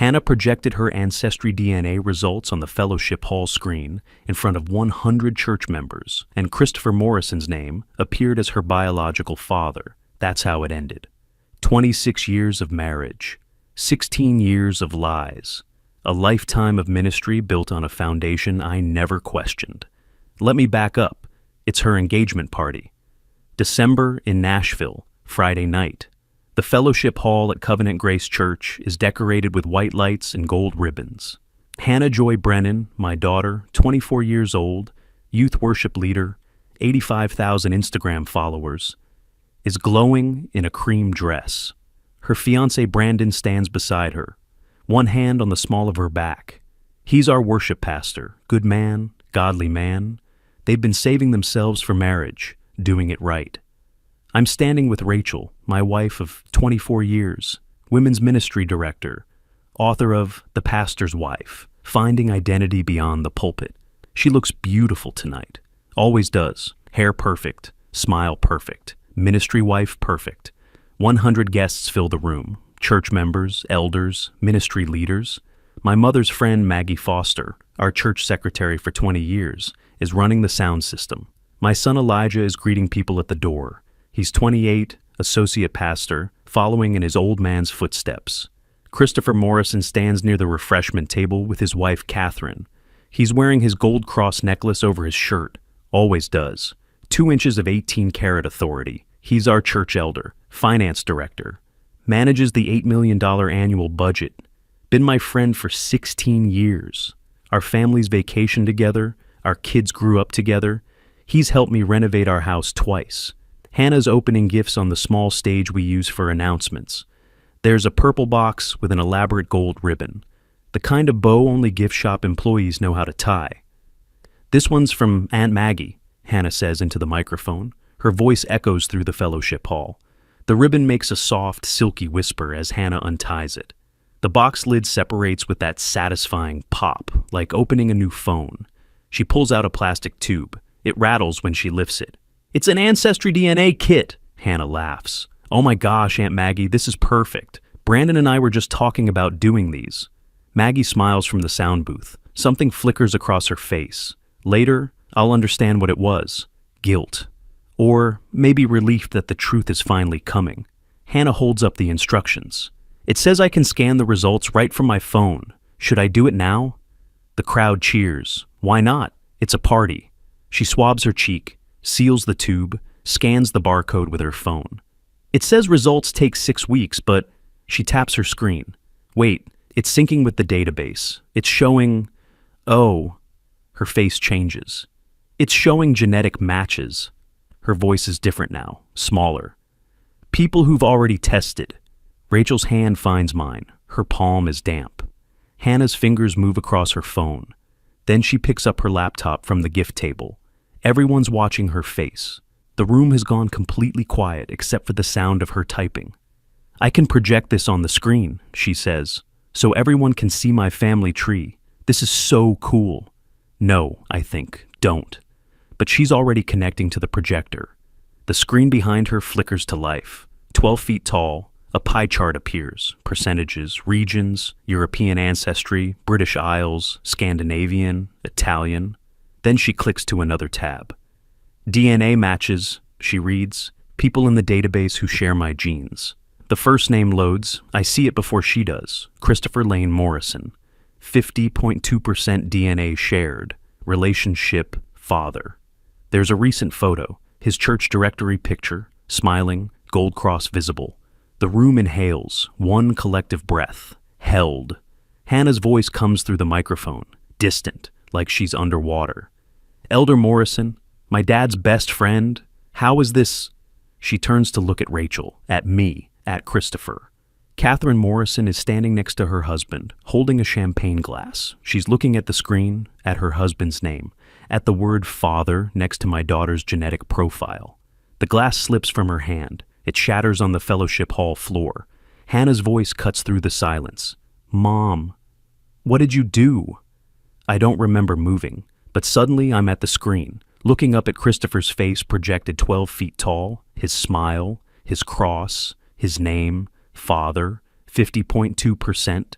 Hannah projected her Ancestry DNA results on the fellowship hall screen in front of 100 church members, and Christopher Morrison's name appeared as her biological father. That's how it ended. 26 years of marriage, 16 years of lies, a lifetime of ministry built on a foundation I never questioned. Let me back up. It's her engagement party. December in Nashville, Friday night. The fellowship hall at Covenant Grace Church is decorated with white lights and gold ribbons. Hannah Joy Brennan, my daughter, 24 years old, youth worship leader, 85,000 Instagram followers, is glowing in a cream dress. Her fiancé Brandon stands beside her, one hand on the small of her back. He's our worship pastor, good man, godly man. They've been saving themselves for marriage, doing it right. I'm standing with Rachel, my wife of 24 years, women's ministry director, author of The Pastor's Wife, Finding Identity Beyond the Pulpit. She looks beautiful tonight, always does. Hair perfect, smile perfect, ministry wife perfect. 100 guests fill the room, church members, elders, ministry leaders. My mother's friend Maggie Foster, our church secretary for 20 years, is running the sound system. My son Elijah is greeting people at the door. He's 28, associate pastor, following in his old man's footsteps. Christopher Morrison stands near the refreshment table with his wife Catherine. He's wearing his gold cross necklace over his shirt, always does. 2 inches of 18-karat authority. He's our church elder, finance director, manages the $8 million annual budget. Been my friend for 16 years. Our families vacationed together, our kids grew up together. He's helped me renovate our house twice. Hannah's opening gifts on the small stage we use for announcements. There's a purple box with an elaborate gold ribbon, the kind of bow only gift shop employees know how to tie. This one's from Aunt Maggie, Hannah says into the microphone. Her voice echoes through the fellowship hall. The ribbon makes a soft, silky whisper as Hannah unties it. The box lid separates with that satisfying pop, like opening a new phone. She pulls out a plastic tube. It rattles when she lifts it. It's an Ancestry DNA kit, Hannah laughs. Oh my gosh, Aunt Maggie, this is perfect. Brandon and I were just talking about doing these. Maggie smiles from the sound booth. Something flickers across her face. Later, I'll understand what it was. Guilt. Or maybe relief that the truth is finally coming. Hannah holds up the instructions. It says I can scan the results right from my phone. Should I do it now? The crowd cheers. Why not? It's a party. She swabs her cheek, seals the tube, scans the barcode with her phone. It says results take 6 weeks, but she taps her screen. Wait, it's syncing with the database. It's showing... Oh, her face changes. It's showing genetic matches. Her voice is different now, smaller. People who've already tested. Rachel's hand finds mine. Her palm is damp. Hannah's fingers move across her phone. Then she picks up her laptop from the gift table. Everyone's watching her face. The room has gone completely quiet except for the sound of her typing. I can project this on the screen, she says, so everyone can see my family tree. This is so cool. No, I think, don't. But she's already connecting to the projector. The screen behind her flickers to life. 12 feet tall, a pie chart appears. Percentages, regions, European ancestry, British Isles, Scandinavian, Italian. Then she clicks to another tab. DNA matches, she reads, people in the database who share my genes. The first name loads. I see it before she does. Christopher Lane Morrison. 50.2% DNA shared. Relationship, father. There's a recent photo, his church directory picture, smiling, gold cross visible. The room inhales, one collective breath, held. Hannah's voice comes through the microphone, distant, like she's underwater. Elder Morrison, my dad's best friend, how is this? She turns to look at Rachel, at me, at Christopher. Catherine Morrison is standing next to her husband, holding a champagne glass. She's looking at the screen, at her husband's name, at the word father next to my daughter's genetic profile. The glass slips from her hand. It shatters on the fellowship hall floor. Hannah's voice cuts through the silence. Mom, what did you do? I don't remember moving, but suddenly I'm at the screen, looking up at Christopher's face projected 12 feet tall, his smile, his cross, his name, father, 50.2%.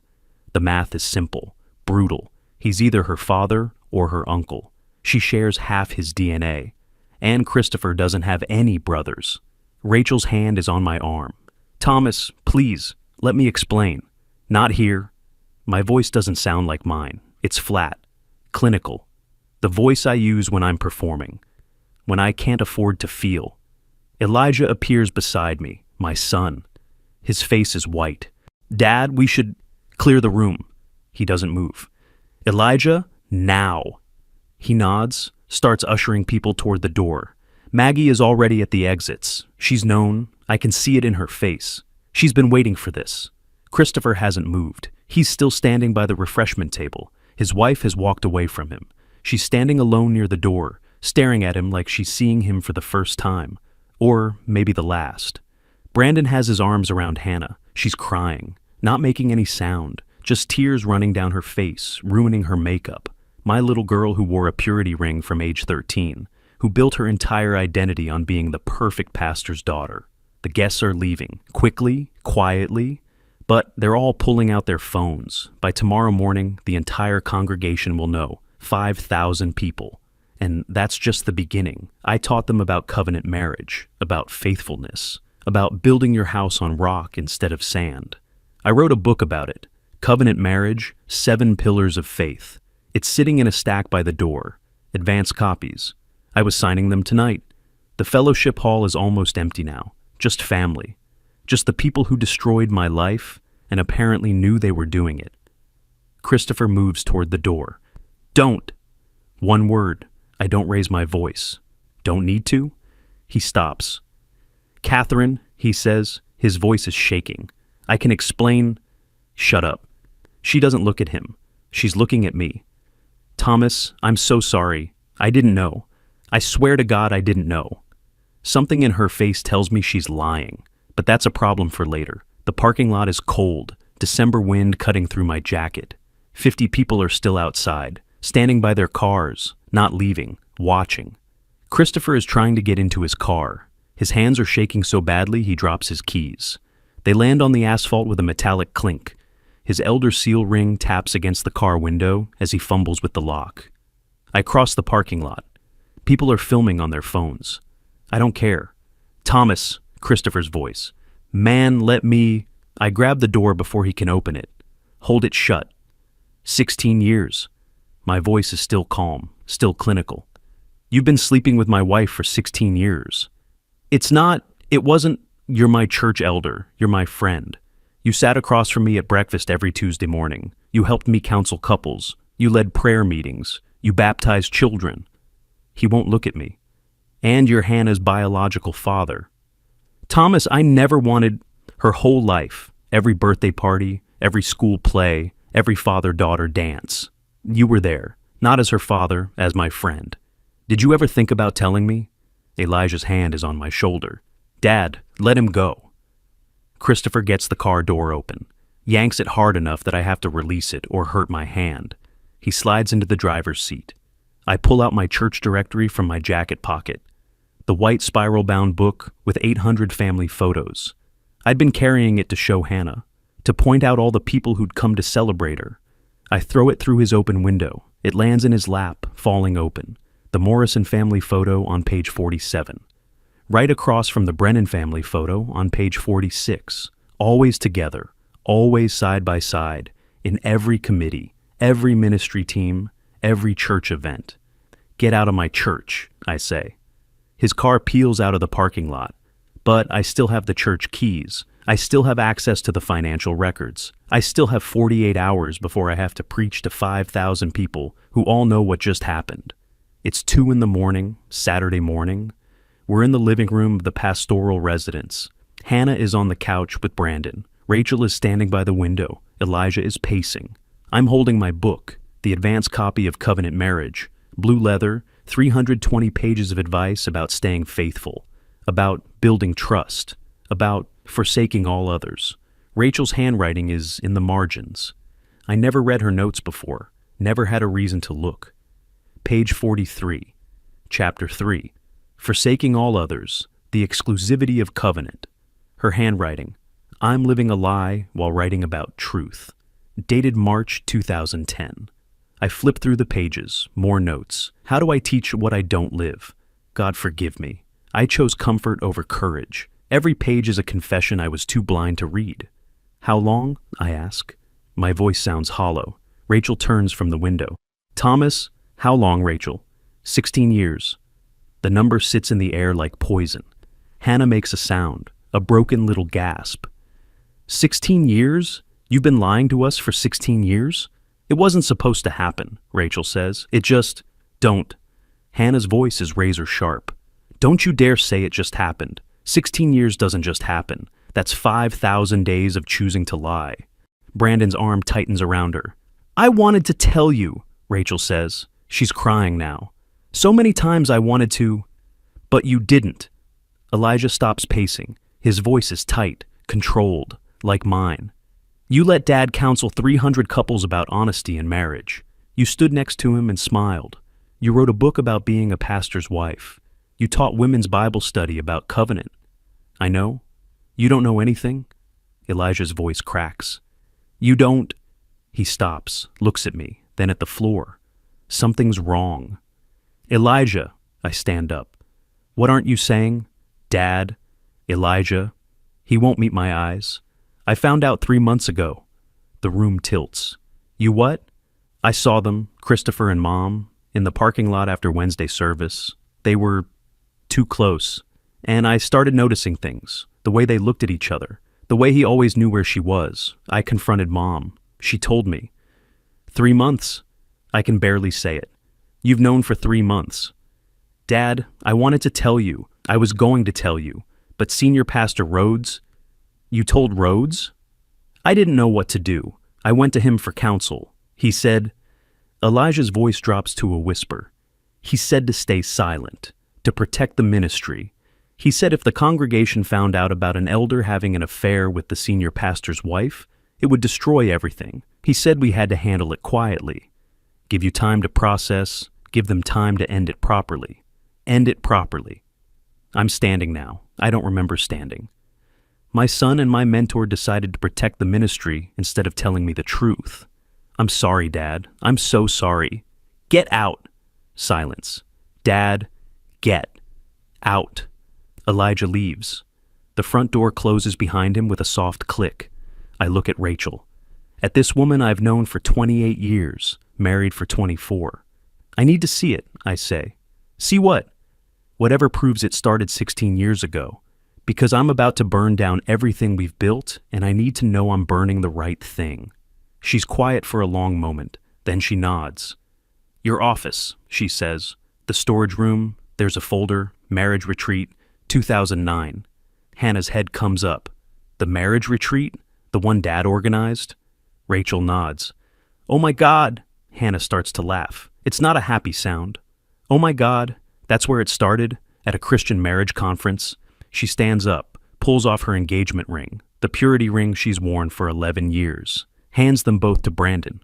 The math is simple, brutal. He's either her father or her uncle. She shares half his DNA. And Christopher doesn't have any brothers. Rachel's hand is on my arm. Thomas, please, let me explain. Not here. My voice doesn't sound like mine. It's flat, clinical. The voice I use when I'm performing, when I can't afford to feel. Elijah appears beside me, my son. His face is white. Dad, we should clear the room. He doesn't move. Elijah, now. He nods, starts ushering people toward the door. Maggie is already at the exits. She's known. I can see it in her face. She's been waiting for this. Christopher hasn't moved. He's still standing by the refreshment table. His wife has walked away from him. She's standing alone near the door, staring at him like she's seeing him for the first time. Or maybe the last. Brandon has his arms around Hannah. She's crying, not making any sound, just tears running down her face, ruining her makeup. My little girl who wore a purity ring from age 13, who built her entire identity on being the perfect pastor's daughter. The guests are leaving, quickly, quietly, but they're all pulling out their phones. By tomorrow morning, the entire congregation will know. 5,000 people. And that's just the beginning. I taught them about covenant marriage, about faithfulness, about building your house on rock instead of sand. I wrote a book about it, Covenant Marriage, 7 Pillars of Faith. It's sitting in a stack by the door, advanced copies. I was signing them tonight. The fellowship hall is almost empty now, just family, just the people who destroyed my life and apparently knew they were doing it. Christopher moves toward the door. Don't. One word. I don't raise my voice. Don't need to? He stops. Catherine, he says, his voice is shaking. I can explain. Shut up. She doesn't look at him. She's looking at me. Thomas, I'm so sorry. I didn't know. I swear to God I didn't know. Something in her face tells me she's lying, but that's a problem for later. The parking lot is cold, December wind cutting through my jacket. 50 people are still outside, standing by their cars, not leaving, watching. Christopher is trying to get into his car. His hands are shaking so badly he drops his keys. They land on the asphalt with a metallic clink. His elder seal ring taps against the car window as he fumbles with the lock. I cross the parking lot. People are filming on their phones. I don't care. Thomas, Christopher's voice. Man, let me... I grab the door before he can open it. Hold it shut. 16 years. My voice is still calm, still clinical. You've been sleeping with my wife for 16 years. It wasn't, you're my church elder, you're my friend. You sat across from me at breakfast every Tuesday morning. You helped me counsel couples. You led prayer meetings. You baptized children. He won't look at me. And you're Hannah's biological father. Thomas, I never wanted her whole life, every birthday party, every school play, every father-daughter dance. You were there, not as her father, as my friend. Did you ever think about telling me? Elijah's hand is on my shoulder. Dad, let him go. Christopher gets the car door open, yanks it hard enough that I have to release it or hurt my hand. He slides into the driver's seat. I pull out my church directory from my jacket pocket, the white spiral-bound book with 800 family photos. I'd been carrying it to show Hannah, to point out all the people who'd come to celebrate her. I throw it through his open window. It lands in his lap, falling open. The Morrison family photo on page 47. Right across from the Brennan family photo on page 46. Always together, always side by side, in every committee, every ministry team, every church event. Get out of my church, I say. His car peels out of the parking lot, but I still have the church keys. I still have access to the financial records. I still have 48 hours before I have to preach to 5,000 people who all know what just happened. It's 2 a.m, Saturday morning. We're in the living room of the pastoral residence. Hannah is on the couch with Brandon. Rachel is standing by the window. Elijah is pacing. I'm holding my book, the advanced copy of Covenant Marriage, blue leather, 320 pages of advice about staying faithful, about building trust, about forsaking all others. Rachel's handwriting is in the margins. I never read her notes before, never had a reason to look. Page 43, Chapter 3, Forsaking All Others, the Exclusivity of Covenant. Her handwriting, I'm living a lie while writing about truth. Dated March 2010. I flip through the pages, more notes. How do I teach what I don't live? God forgive me. I chose comfort over courage. Every page is a confession I was too blind to read. How long? I ask. My voice sounds hollow. Rachel turns from the window. Thomas, how long, Rachel? 16 years. The number sits in the air like poison. Hannah makes a sound, a broken little gasp. 16 years? You've been lying to us for 16 years? It wasn't supposed to happen, Rachel says. It just, don't. Hannah's voice is razor sharp. Don't you dare say it just happened. 16 years doesn't just happen. That's 5,000 days of choosing to lie. Brandon's arm tightens around her. I wanted to tell you, Rachel says. She's crying now. So many times I wanted to, but you didn't. Elijah stops pacing. His voice is tight, controlled, like mine. You let Dad counsel 300 couples about honesty in marriage. You stood next to him and smiled. You wrote a book about being a pastor's wife. You taught women's Bible study about covenant. I know. You don't know anything? Elijah's voice cracks. You don't... He stops, looks at me, then at the floor. Something's wrong. Elijah, I stand up. What aren't you saying? Dad? Elijah? He won't meet my eyes. I found out 3 months ago. The room tilts. You what? I saw them, Christopher and Mom, in the parking lot after Wednesday service. They were too close. And I started noticing things. The way they looked at each other. The way he always knew where she was. I confronted Mom. She told me. 3 months? I can barely say it. You've known for 3 months. Dad, I wanted to tell you. I was going to tell you. But Senior Pastor Rhodes... You told Rhodes? I didn't know what to do. I went to him for counsel. He said... Elijah's voice drops to a whisper. He said to stay silent, to protect the ministry. He said if the congregation found out about an elder having an affair with the senior pastor's wife, it would destroy everything. He said we had to handle it quietly. Give you time to process, give them time to end it properly. End it properly. I'm standing now. I don't remember standing. My son and my mentor decided to protect the ministry instead of telling me the truth. I'm sorry, Dad. I'm so sorry. Get out. Silence. Dad, get out. Elijah leaves. The front door closes behind him with a soft click. I look at Rachel. At this woman I've known for 28 years, married for 24. I need to see it, I say. See what? Whatever proves it started 16 years ago. Because I'm about to burn down everything we've built, and I need to know I'm burning the right thing. She's quiet for a long moment, then she nods. Your office, she says. The storage room, there's a folder, marriage retreat, 2009. Hannah's head comes up. The marriage retreat? The one Dad organized? Rachel nods. Oh my God! Hannah starts to laugh. It's not a happy sound. Oh my God, that's where it started, at a Christian marriage conference. She stands up, pulls off her engagement ring, the purity ring she's worn for 11 years, hands them both to Brandon.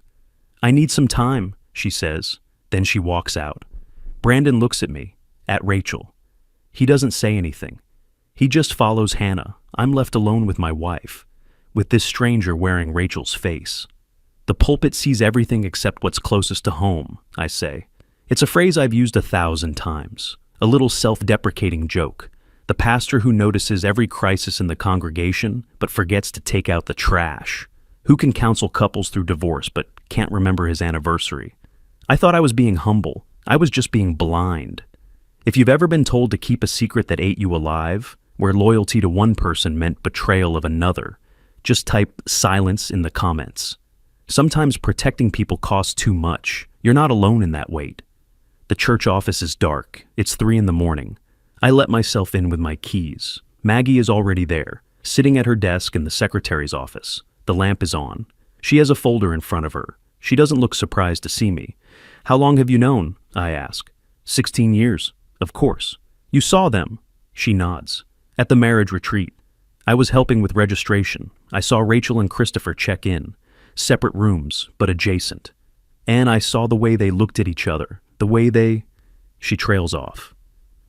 I need some time, she says. Then she walks out. Brandon looks at me, at Rachel. He doesn't say anything. He just follows Hannah. I'm left alone with my wife, with this stranger wearing Rachel's face. The pulpit sees everything except what's closest to home, I say. It's a phrase I've used 1,000 times, a little self-deprecating joke. The pastor who notices every crisis in the congregation but forgets to take out the trash. Who can counsel couples through divorce but can't remember his anniversary? I thought I was being humble. I was just being blind. If you've ever been told to keep a secret that ate you alive, where loyalty to one person meant betrayal of another, just type silence in the comments. Sometimes protecting people costs too much. You're not alone in that weight. The church office is dark. It's 3 a.m. I let myself in with my keys. Maggie is already there, sitting at her desk in the secretary's office. The lamp is on. She has a folder in front of her. She doesn't look surprised to see me. How long have you known? I ask. 16 years. Of course. You saw them. She nods. At the marriage retreat. I was helping with registration. I saw Rachel and Christopher check in. Separate rooms, but adjacent. And I saw the way they looked at each other. The way they... She trails off.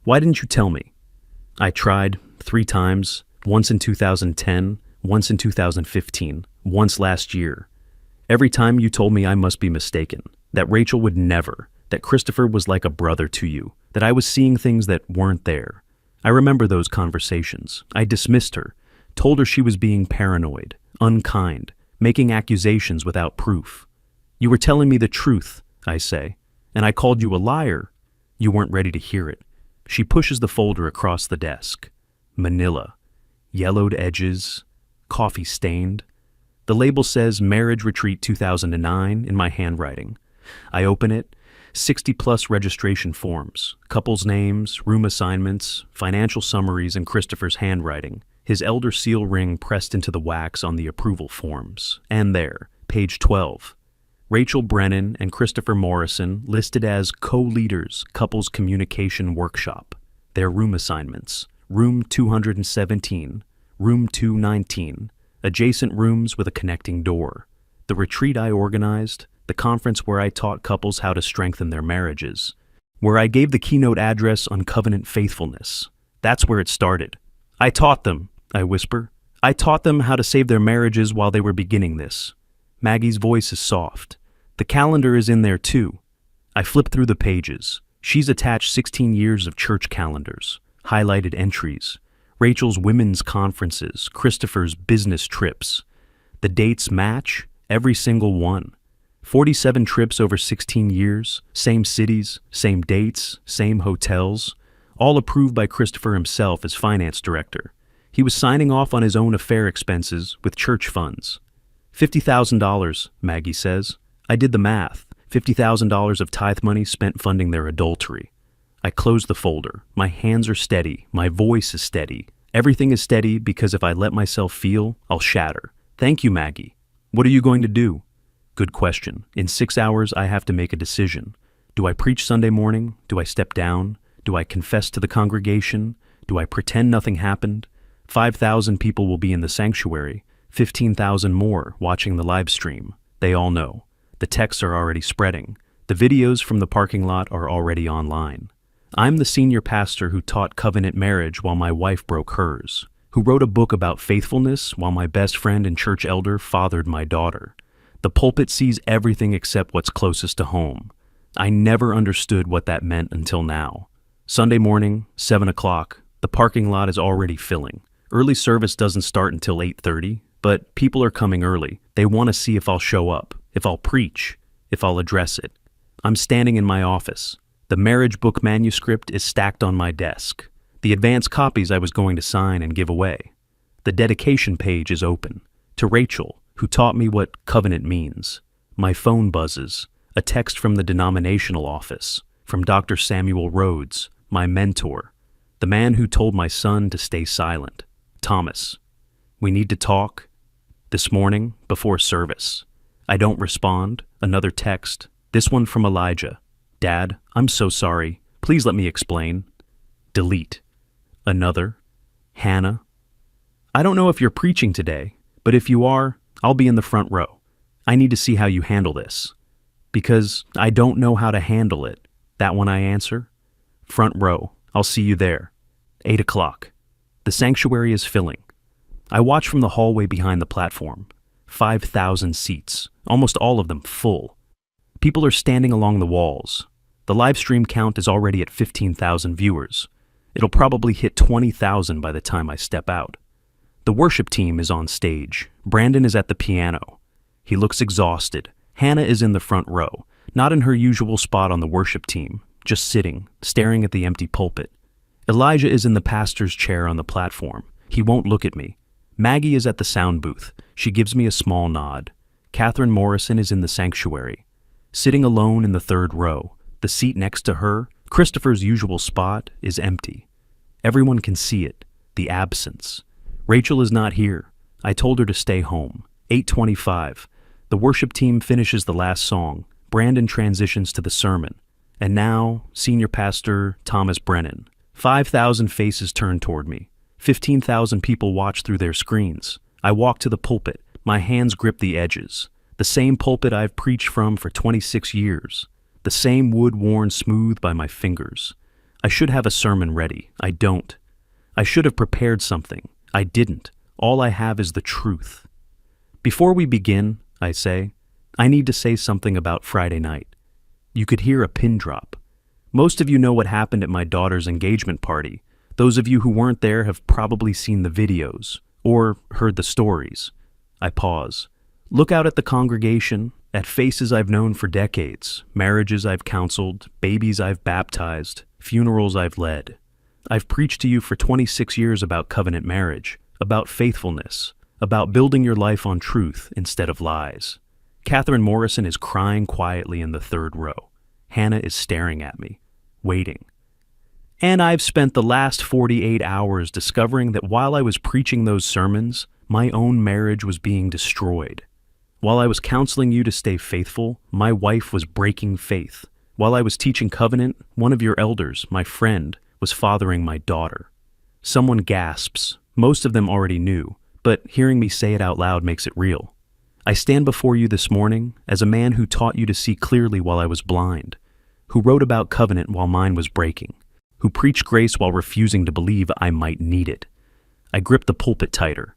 Why didn't you tell me? I tried 3 times, once in 2010, once in 2015, once last year. Every time you told me I must be mistaken, that Rachel would never, that Christopher was like a brother to you, that I was seeing things that weren't there. I remember those conversations. I dismissed her, told her she was being paranoid, unkind, making accusations without proof. You were telling me the truth, I say, and I called you a liar. You weren't ready to hear it. She pushes the folder across the desk. Manila. Yellowed edges. Coffee stained. The label says Marriage Retreat 2009 in my handwriting. I open it. 60-plus registration forms, couples' names, room assignments, financial summaries in Christopher's handwriting, his elder seal ring pressed into the wax on the approval forms. And there, page 12. Rachel Brennan and Christopher Morrison listed as co-leaders, Couples Communication Workshop. Their room assignments: room 217, room 219, adjacent rooms with a connecting door. The retreat I organized, the conference where I taught couples how to strengthen their marriages, where I gave the keynote address on covenant faithfulness. That's where it started. I taught them, I whisper. I taught them how to save their marriages while they were beginning this. Maggie's voice is soft. The calendar is in there too. I flip through the pages. She's attached 16 years of church calendars, highlighted entries, Rachel's women's conferences, Christopher's business trips. The dates match, every single one. 47 trips over 16 years, same cities, same dates, same hotels, all approved by Christopher himself as finance director. He was signing off on his own affair expenses with church funds. $50,000, Maggie says. I did the math. $50,000 of tithe money spent funding their adultery. I close the folder. My hands are steady. My voice is steady. Everything is steady because if I let myself feel, I'll shatter. Thank you, Maggie. What are you going to do? Good question. In 6 hours, I have to make a decision. Do I preach Sunday morning? Do I step down? Do I confess to the congregation? Do I pretend nothing happened? 5,000 people will be in the sanctuary, 15,000 more watching the live stream. They all know. The texts are already spreading. The videos from the parking lot are already online. I'm the senior pastor who taught covenant marriage while my wife broke hers, who wrote a book about faithfulness while my best friend and church elder fathered my daughter. The pulpit sees everything except what's closest to home. I never understood what that meant until now. Sunday morning, 7 o'clock, the parking lot is already filling. Early service doesn't start until 8:30, but people are coming early. They want to see if I'll show up, if I'll preach, if I'll address it. I'm standing in my office. The marriage book manuscript is stacked on my desk. The advance copies I was going to sign and give away. The dedication page is open. To Rachel, who taught me what covenant means. My phone buzzes. A text from the denominational office, from Dr. Samuel Rhodes, my mentor, the man who told my son to stay silent. Thomas, we need to talk. This morning, before service. I don't respond. Another text. This one from Elijah. Dad, I'm so sorry. Please let me explain. Delete. Another. Hannah. I don't know if you're preaching today, but if you are, I'll be in the front row. I need to see how you handle this. Because I don't know how to handle it. That one I answer. Front row. I'll see you there. 8 o'clock. The sanctuary is filling. I watch from the hallway behind the platform. 5,000 seats, almost all of them full. People are standing along the walls. The live stream count is already at 15,000 viewers. It'll probably hit 20,000 by the time I step out. The worship team is on stage. Brandon is at the piano. He looks exhausted. Hannah is in the front row, not in her usual spot on the worship team, just sitting, staring at the empty pulpit. Elijah is in the pastor's chair on the platform. He won't look at me. Maggie is at the sound booth. She gives me a small nod. Catherine Morrison is in the sanctuary. Sitting alone in the third row, the seat next to her, Christopher's usual spot, is empty. Everyone can see it, the absence. Rachel is not here. I told her to stay home. 8:25. The worship team finishes the last song. Brandon transitions to the sermon. And now, Senior Pastor Thomas Brennan. 5,000 faces turn toward me. 15,000 people watch through their screens. I walk to the pulpit. My hands grip the edges. The same pulpit I've preached from for 26 years. The same wood worn smooth by my fingers. I should have a sermon ready. I don't. I should have prepared something. I didn't. All I have is the truth. Before we begin, I say, I need to say something about Friday night. You could hear a pin drop. Most of you know what happened at my daughter's engagement party. Those of you who weren't there have probably seen the videos or heard the stories. I pause. Look out at the congregation, at faces I've known for decades, marriages I've counseled, babies I've baptized, funerals I've led. I've preached to you for 26 years about covenant marriage, about faithfulness, about building your life on truth instead of lies. Catherine Morrison is crying quietly in the third row. Hannah is staring at me, waiting. And I've spent the last 48 hours discovering that while I was preaching those sermons, my own marriage was being destroyed. While I was counseling you to stay faithful, my wife was breaking faith. While I was teaching covenant, one of your elders, my friend, was fathering my daughter. Someone gasps. Most of them already knew, but hearing me say it out loud makes it real. I stand before you this morning as a man who taught you to see clearly while I was blind, who wrote about covenant while mine was breaking, who preached grace while refusing to believe I might need it. I grip the pulpit tighter.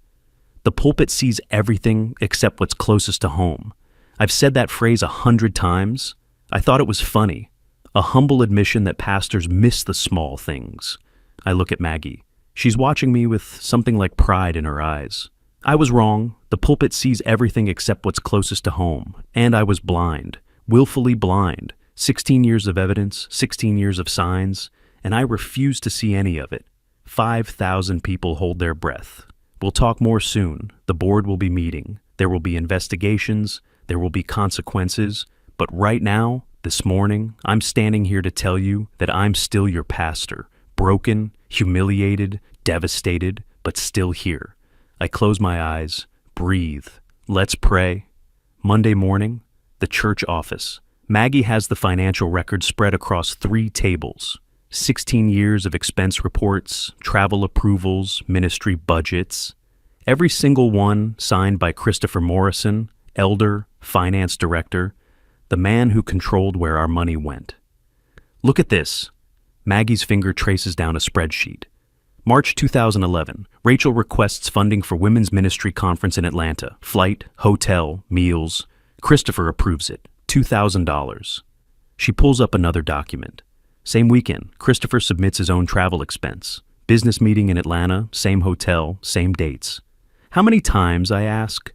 The pulpit sees everything except what's closest to home. I've said that phrase 100 times. I thought it was funny, a humble admission that pastors miss the small things. I look at Maggie. She's watching me with something like pride in her eyes. I was wrong. The pulpit sees everything except what's closest to home. And I was blind, willfully blind. 16 years of evidence, 16 years of signs, and I refuse to see any of it. 5,000 people hold their breath. We'll talk more soon. The board will be meeting. There will be investigations. There will be consequences. But right now, this morning, I'm standing here to tell you that I'm still your pastor, broken, humiliated, devastated, but still here. I close my eyes, breathe. Let's pray. Monday morning, the church office. Maggie has the financial record spread across 3 tables. 16 years of expense reports, travel approvals, ministry budgets. Every single one signed by Christopher Morrison, elder, finance director, the man who controlled where our money went. Look at this. Maggie's finger traces down a spreadsheet. March 2011, Rachel requests funding for Women's Ministry Conference in Atlanta. Flight, hotel, meals. Christopher approves it. $2,000. She pulls up another document. Same weekend, Christopher submits his own travel expense. Business meeting in Atlanta, same hotel, same dates. How many times, I ask?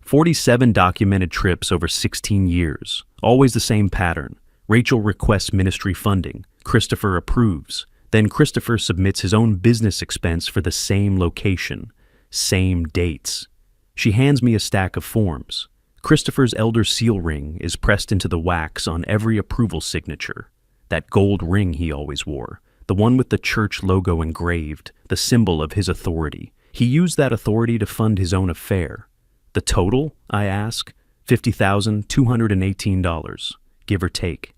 47 documented trips over 16 years. Always the same pattern. Rachel requests ministry funding. Christopher approves. Then Christopher submits his own business expense for the same location, same dates. She hands me a stack of forms. Christopher's elder seal ring is pressed into the wax on every approval signature. That gold ring he always wore, the one with the church logo engraved, the symbol of his authority. He used that authority to fund his own affair. The total, I ask, $50,218, give or take.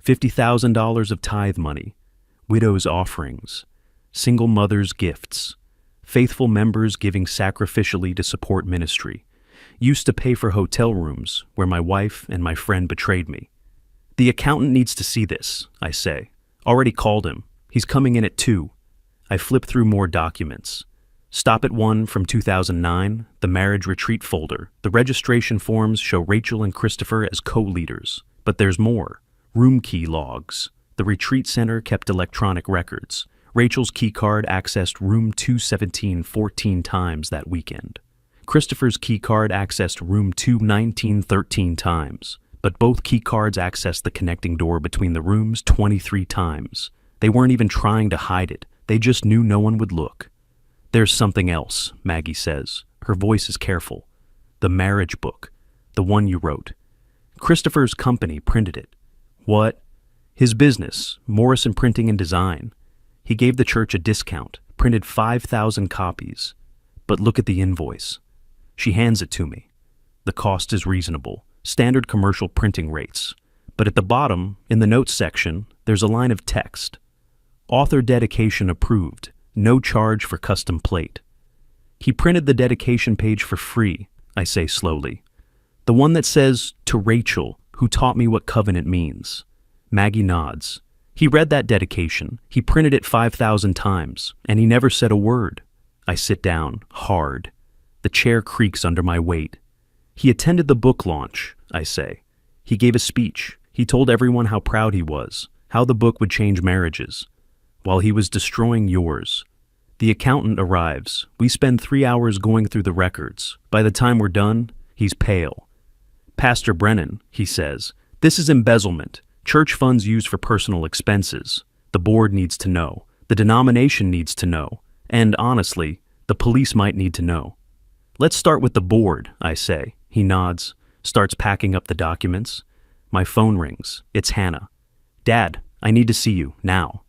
$50,000 of tithe money, widows' offerings, single mothers' gifts, faithful members giving sacrificially to support ministry. Used to pay for hotel rooms where my wife and my friend betrayed me. The accountant needs to see this, I say. Already called him. He's coming in at 2. I flip through more documents. Stop at 1 from 2009, the marriage retreat folder. The registration forms show Rachel and Christopher as co-leaders. But there's more. Room key logs. The retreat center kept electronic records. Rachel's key card accessed room 217 14 times that weekend. Christopher's key card accessed room 219 13 times. But both key cards accessed the connecting door between the rooms 23 times. They weren't even trying to hide it. They just knew no one would look. There's something else, Maggie says. Her voice is careful. The marriage book. The one you wrote. Christopher's company printed it. What? His business, Morrison Printing and Design. He gave the church a discount, printed 5,000 copies. But look at the invoice. She hands it to me. The cost is reasonable. Standard commercial printing rates. But at the bottom, in the notes section, there's a line of text. Author dedication approved. No charge for custom plate. He printed the dedication page for free, I say slowly. The one that says, to Rachel, who taught me what covenant means. Maggie nods. He read that dedication. He printed it 5,000 times, and he never said a word. I sit down, hard. The chair creaks under my weight. He attended the book launch, I say. He gave a speech. He told everyone how proud he was, how the book would change marriages, while he was destroying yours. The accountant arrives. We spend 3 hours going through the records. By the time we're done, he's pale. Pastor Brennan, he says, this is embezzlement. Church funds used for personal expenses. The board needs to know. The denomination needs to know. And honestly, the police might need to know. Let's start with the board, I say. He nods, starts packing up the documents. My phone rings. It's Hannah. Dad, I need to see you, now.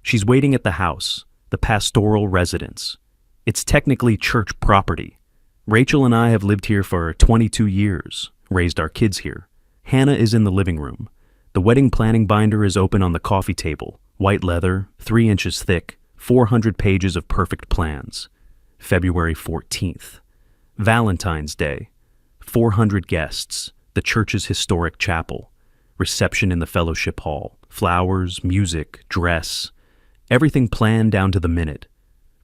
She's waiting at the house, the pastoral residence. It's technically church property. Rachel and I have lived here for 22 years, raised our kids here. Hannah is in the living room. The wedding planning binder is open on the coffee table, white leather, 3 inches thick, 400 pages of perfect plans. February 14th. Valentine's Day. 400 guests, the church's historic chapel. Reception in the fellowship hall. Flowers, music, dress. Everything planned down to the minute.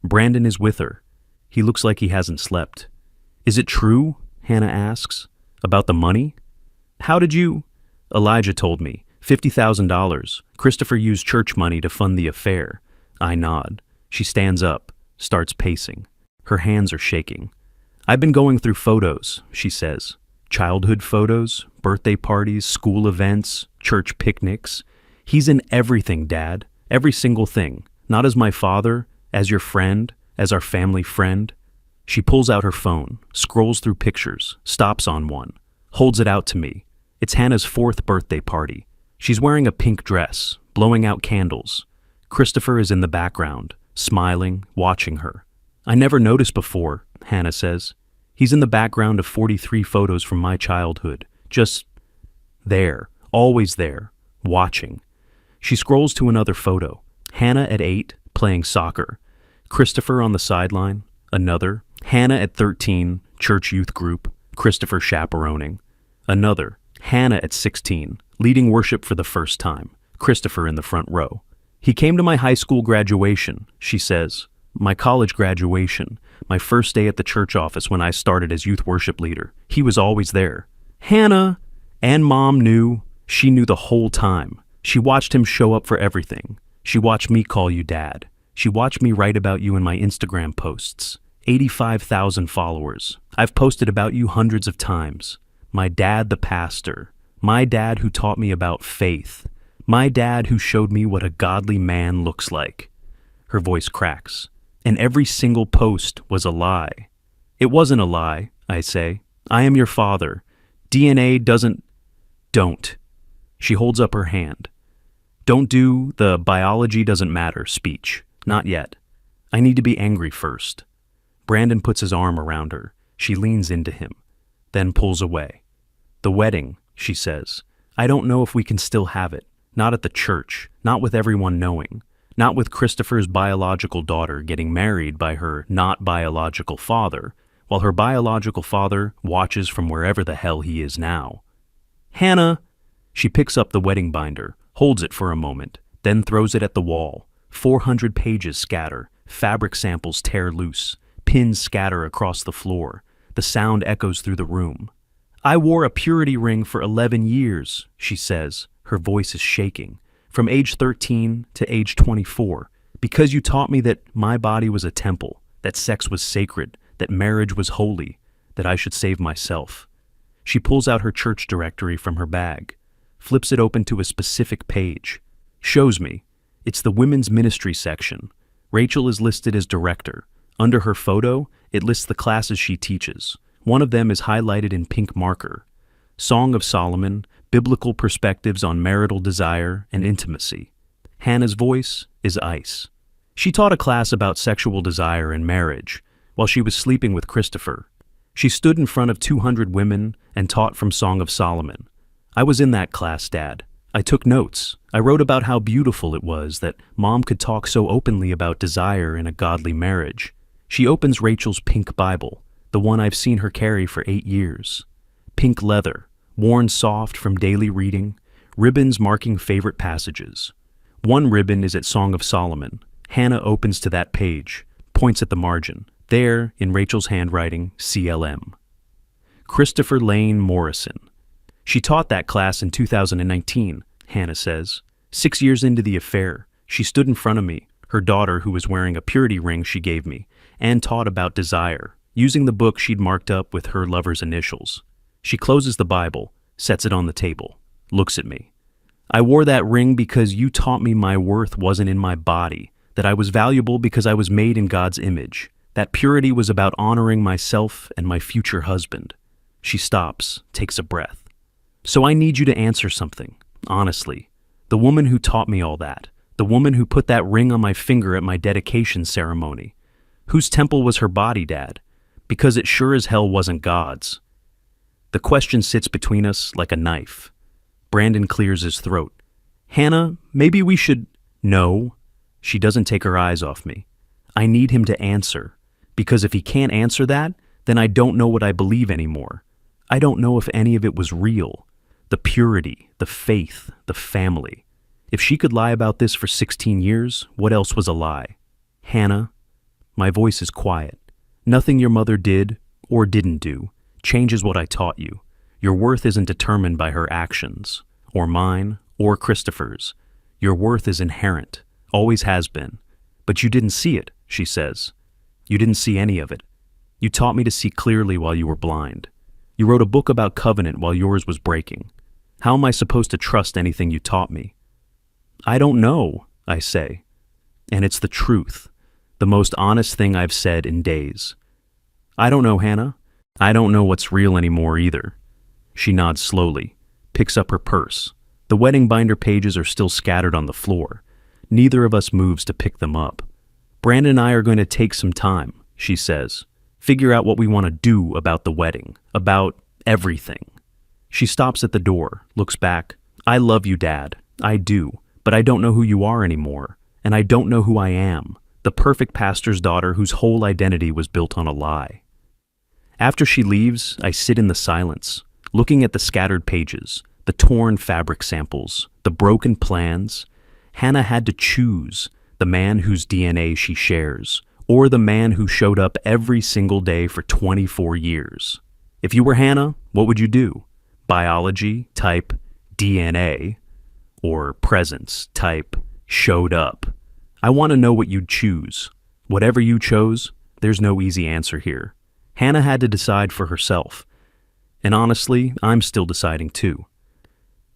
Brandon is with her. He looks like he hasn't slept. Is it true? Hannah asks. About the money? How did you? Elijah told me. $50,000. Christopher used church money to fund the affair. I nod. She stands up, starts pacing. Her hands are shaking. I've been going through photos, she says. Childhood photos, birthday parties, school events, church picnics. He's in everything, Dad. Every single thing. Not as my father, as your friend, as our family friend. She pulls out her phone, scrolls through pictures, stops on one, holds it out to me. It's Hannah's 4th birthday party. She's wearing a pink dress, blowing out candles. Christopher is in the background, smiling, watching her. I never noticed before, Hannah says. He's in the background of 43 photos from my childhood. Just there, always there, watching. She scrolls to another photo. Hannah at 8, playing soccer. Christopher on the sideline. Another. Hannah at 13, church youth group. Christopher chaperoning. Another. Hannah at 16, leading worship for the first time. Christopher in the front row. He came to my high school graduation, she says. My college graduation. My first day at the church office when I started as youth worship leader. He was always there. Hannah! And Mom knew. She knew the whole time. She watched him show up for everything. She watched me call you Dad. She watched me write about you in my Instagram posts. 85,000 followers. I've posted about you hundreds of times. My dad, the pastor. My dad who taught me about faith. My dad who showed me what a godly man looks like. Her voice cracks. And every single post was a lie. It wasn't a lie, I say. I am your father. DNA doesn't... Don't. She holds up her hand. Don't do the biology doesn't matter speech. Not yet. I need to be angry first. Brandon puts his arm around her. She leans into him, then pulls away. The wedding, she says. I don't know if we can still have it. Not at the church. Not with everyone knowing. Not with Christopher's biological daughter getting married by her not biological father, while her biological father watches from wherever the hell he is now. Hannah! She picks up the wedding binder, holds it for a moment, then throws it at the wall. 400 pages scatter, fabric samples tear loose, pins scatter across the floor. The sound echoes through the room. I wore a purity ring for 11 years, she says. Her voice is shaking. From age 13 to age 24, because you taught me that my body was a temple, that sex was sacred, that marriage was holy, that I should save myself. She pulls out her church directory from her bag, flips it open to a specific page, shows me. It's the women's ministry section. Rachel is listed as director. Under her photo, it lists the classes she teaches. One of them is highlighted in pink marker. Song of Solomon, Biblical Perspectives on Marital Desire and Intimacy. Hannah's voice is ice. She taught a class about sexual desire and marriage while she was sleeping with Christopher. She stood in front of 200 women and taught from Song of Solomon. I was in that class, Dad. I took notes. I wrote about how beautiful it was that Mom could talk so openly about desire in a godly marriage. She opens Rachel's pink Bible, the one I've seen her carry for 8 years. Pink leather, worn soft from daily reading, ribbons marking favorite passages. One ribbon is at Song of Solomon. Hannah opens to that page, points at the margin. There, in Rachel's handwriting, CLM. Christopher Lane Morrison. She taught that class in 2019, Hannah says. 6 years into the affair, she stood in front of me, her daughter who was wearing a purity ring she gave me, and taught about desire, using the book she'd marked up with her lover's initials. She closes the Bible, sets it on the table, looks at me. I wore that ring because you taught me my worth wasn't in my body, that I was valuable because I was made in God's image. That purity was about honoring myself and my future husband. She stops, takes a breath. So I need you to answer something, honestly. The woman who taught me all that, the woman who put that ring on my finger at my dedication ceremony. Whose temple was her body, Dad? Because it sure as hell wasn't God's. The question sits between us like a knife. Brandon clears his throat. Hannah, maybe we should... No. She doesn't take her eyes off me. I need him to answer. Because if he can't answer that, then I don't know what I believe anymore. I don't know if any of it was real. The purity, the faith, the family. If she could lie about this for 16 years, what else was a lie? Hannah, my voice is quiet. Nothing your mother did, or didn't do, changes what I taught you. Your worth isn't determined by her actions, or mine, or Christopher's. Your worth is inherent, always has been. But you didn't see it, she says. You didn't see any of it. You taught me to see clearly while you were blind. You wrote a book about covenant while yours was breaking. How am I supposed to trust anything you taught me? I don't know, I say. And it's the truth, the most honest thing I've said in days. I don't know, Hannah. I don't know what's real anymore either. She nods slowly, picks up her purse. The wedding binder pages are still scattered on the floor. Neither of us moves to pick them up. Brandon and I are going to take some time, she says. Figure out what we want to do about the wedding, about everything. She stops at the door, looks back. I love you, Dad. I do. But I don't know who you are anymore. And I don't know who I am. The perfect pastor's daughter whose whole identity was built on a lie. After she leaves, I sit in the silence, looking at the scattered pages, the torn fabric samples, the broken plans. Hannah had to choose the man whose DNA she shares, or the man who showed up every single day for 24 years. If you were Hannah, what would you do? Biology, type DNA, or presence, type showed up. I want to know what you'd choose. Whatever you chose, there's no easy answer here. Hannah had to decide for herself. And honestly, I'm still deciding too.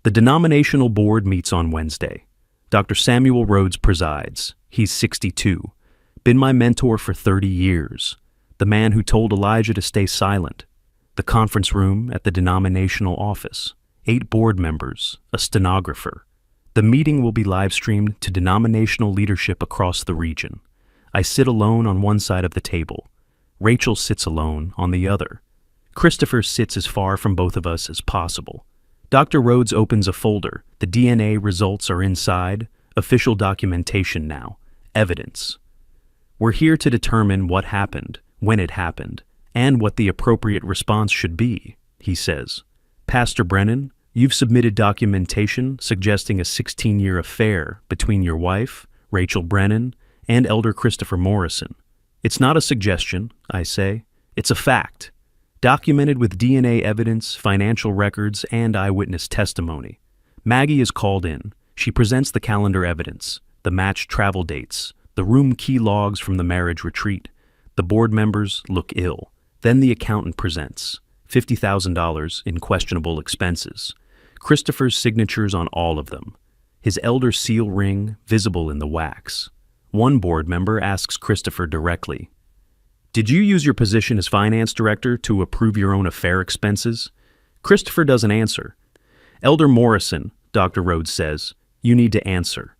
The denominational board meets on Wednesday. Dr. Samuel Rhodes presides. He's 62. Been my mentor for 30 years. The man who told Elijah to stay silent. The conference room at the denominational office. 8 board members, a stenographer. The meeting will be live-streamed to denominational leadership across the region. I sit alone on one side of the table. Rachel sits alone on the other. Christopher sits as far from both of us as possible. Dr. Rhodes opens a folder. The DNA results are inside. Official documentation now. Evidence. We're here to determine what happened, when it happened, and what the appropriate response should be, he says. Pastor Brennan, you've submitted documentation suggesting a 16-year affair between your wife, Rachel Brennan, and Elder Christopher Morrison. It's not a suggestion, I say. It's a fact. Documented with DNA evidence, financial records, and eyewitness testimony. Maggie is called in. She presents the calendar evidence, the matched travel dates, the room key logs from the marriage retreat. The board members look ill. Then the accountant presents $50,000 in questionable expenses. Christopher's signatures on all of them. His elder seal ring visible in the wax. One board member asks Christopher directly, "Did you use your position as finance director to approve your own affair expenses?" Christopher doesn't answer. Elder Morrison, Dr. Rhodes says, "You need to answer."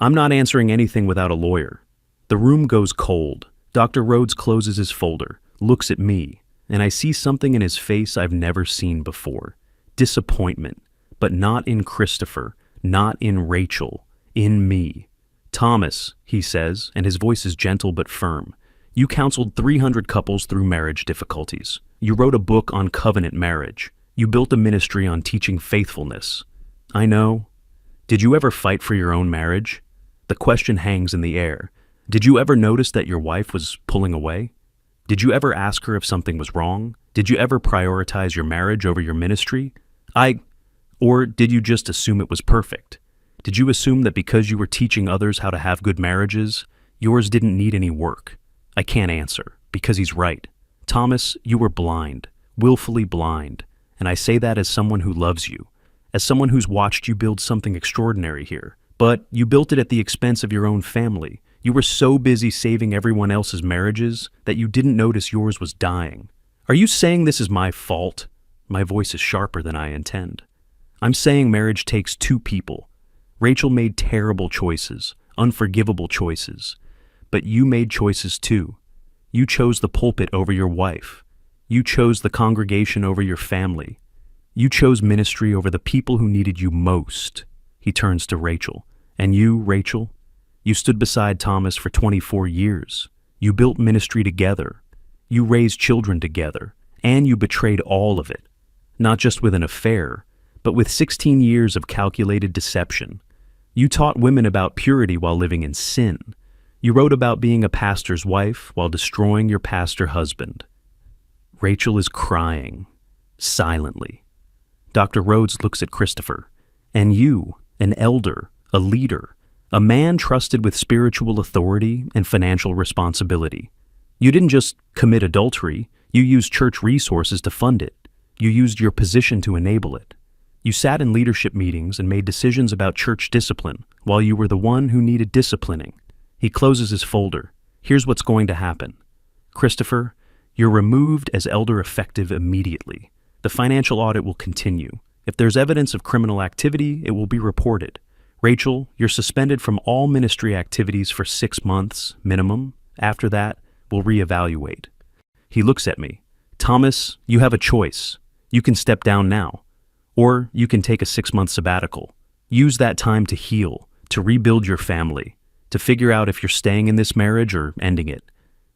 I'm not answering anything without a lawyer. The room goes cold. Dr. Rhodes closes his folder, looks at me, and I see something in his face I've never seen before. Disappointment, but not in Christopher, not in Rachel, in me. "Thomas," he says, and his voice is gentle but firm, "you counseled 300 couples through marriage difficulties. You wrote a book on covenant marriage. You built a ministry on teaching faithfulness. I know. Did you ever fight for your own marriage?" The question hangs in the air. Did you ever notice that your wife was pulling away? Did you ever ask her if something was wrong? Did you ever prioritize your marriage over your ministry? Or did you just assume it was perfect? Did you assume that because you were teaching others how to have good marriages, yours didn't need any work? I can't answer, because he's right. Thomas, you were blind, willfully blind, and I say that as someone who loves you, as someone who's watched you build something extraordinary here. But you built it at the expense of your own family. You were so busy saving everyone else's marriages that you didn't notice yours was dying. Are you saying this is my fault? My voice is sharper than I intend. I'm saying marriage takes two people. Rachel made terrible choices, unforgivable choices. But you made choices too. You chose the pulpit over your wife. You chose the congregation over your family. You chose ministry over the people who needed you most. He turns to Rachel. And you, Rachel? You stood beside Thomas for 24 years. You built ministry together. You raised children together. And you betrayed all of it. Not just with an affair, but with 16 years of calculated deception. You taught women about purity while living in sin. You wrote about being a pastor's wife while destroying your pastor husband. Rachel is crying, silently. Dr. Rhodes looks at Christopher. And you, an elder, a leader, a man trusted with spiritual authority and financial responsibility. You didn't just commit adultery, you used church resources to fund it. You used your position to enable it. You sat in leadership meetings and made decisions about church discipline while you were the one who needed disciplining. He closes his folder. Here's what's going to happen. Christopher, you're removed as elder effective immediately. The financial audit will continue. If there's evidence of criminal activity, it will be reported. Rachel, you're suspended from all ministry activities for 6 months, minimum. After that, we'll reevaluate. He looks at me. Thomas, you have a choice. You can step down now. Or you can take a 6-month sabbatical. Use that time to heal, to rebuild your family, to figure out if you're staying in this marriage or ending it,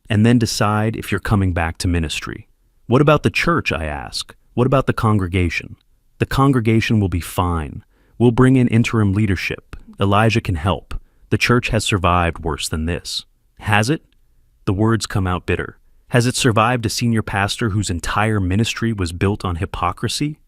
and then decide if you're coming back to ministry. What about the church, I ask? What about the congregation? The congregation will be fine. We'll bring in interim leadership. Elijah can help. The church has survived worse than this. Has it? The words come out bitter. Has it survived a senior pastor whose entire ministry was built on hypocrisy?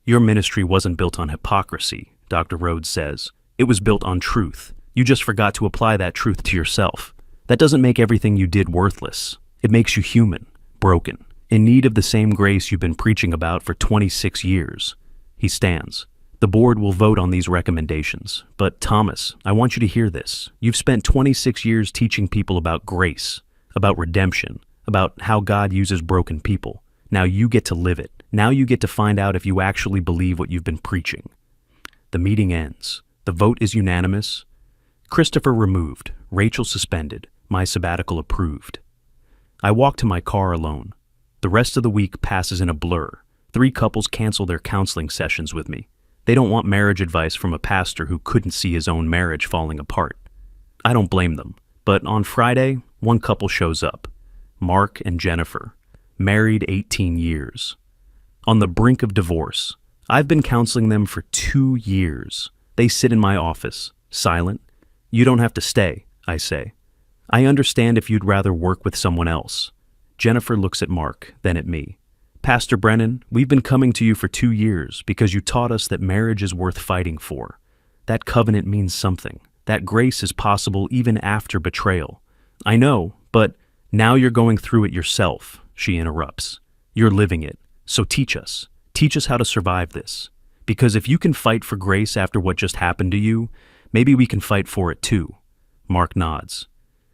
Your ministry wasn't built on hypocrisy, Dr. Rhodes says. It was built on truth. You just forgot to apply that truth to yourself. That doesn't make everything you did worthless. It makes you human, broken, in need of the same grace you've been preaching about for 26 years. He stands. The board will vote on these recommendations. But Thomas, I want you to hear this. You've spent 26 years teaching people about grace, about redemption, about how God uses broken people. Now you get to live it. Now you get to find out if you actually believe what you've been preaching. The meeting ends. The vote is unanimous. Christopher removed, Rachel suspended, my sabbatical approved. I walk to my car alone. The rest of the week passes in a blur. 3 couples cancel their counseling sessions with me. They don't want marriage advice from a pastor who couldn't see his own marriage falling apart. I don't blame them. But on Friday, 1 couple shows up. Mark and Jennifer, married 18 years. On the brink of divorce. I've been counseling them for 2 years. They sit in my office, silent. You don't have to stay, I say. I understand if you'd rather work with someone else. Jennifer looks at Mark, then at me. Pastor Brennan, we've been coming to you for 2 years because you taught us that marriage is worth fighting for. That covenant means something. That grace is possible even after betrayal. I know, but now you're going through it yourself, she interrupts. You're living it. So teach us. Teach us how to survive this. Because if you can fight for grace after what just happened to you, maybe we can fight for it too. Mark nods.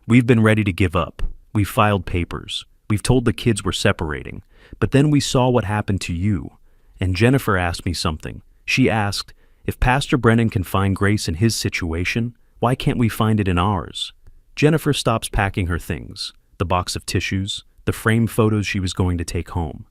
We've been ready to give up. We've filed papers. We've told the kids we're separating. But then we saw what happened to you. And Jennifer asked me something. She asked, if Pastor Brennan can find grace in his situation, why can't we find it in ours? Jennifer stops packing her things, the box of tissues, the frame photos she was going to take home.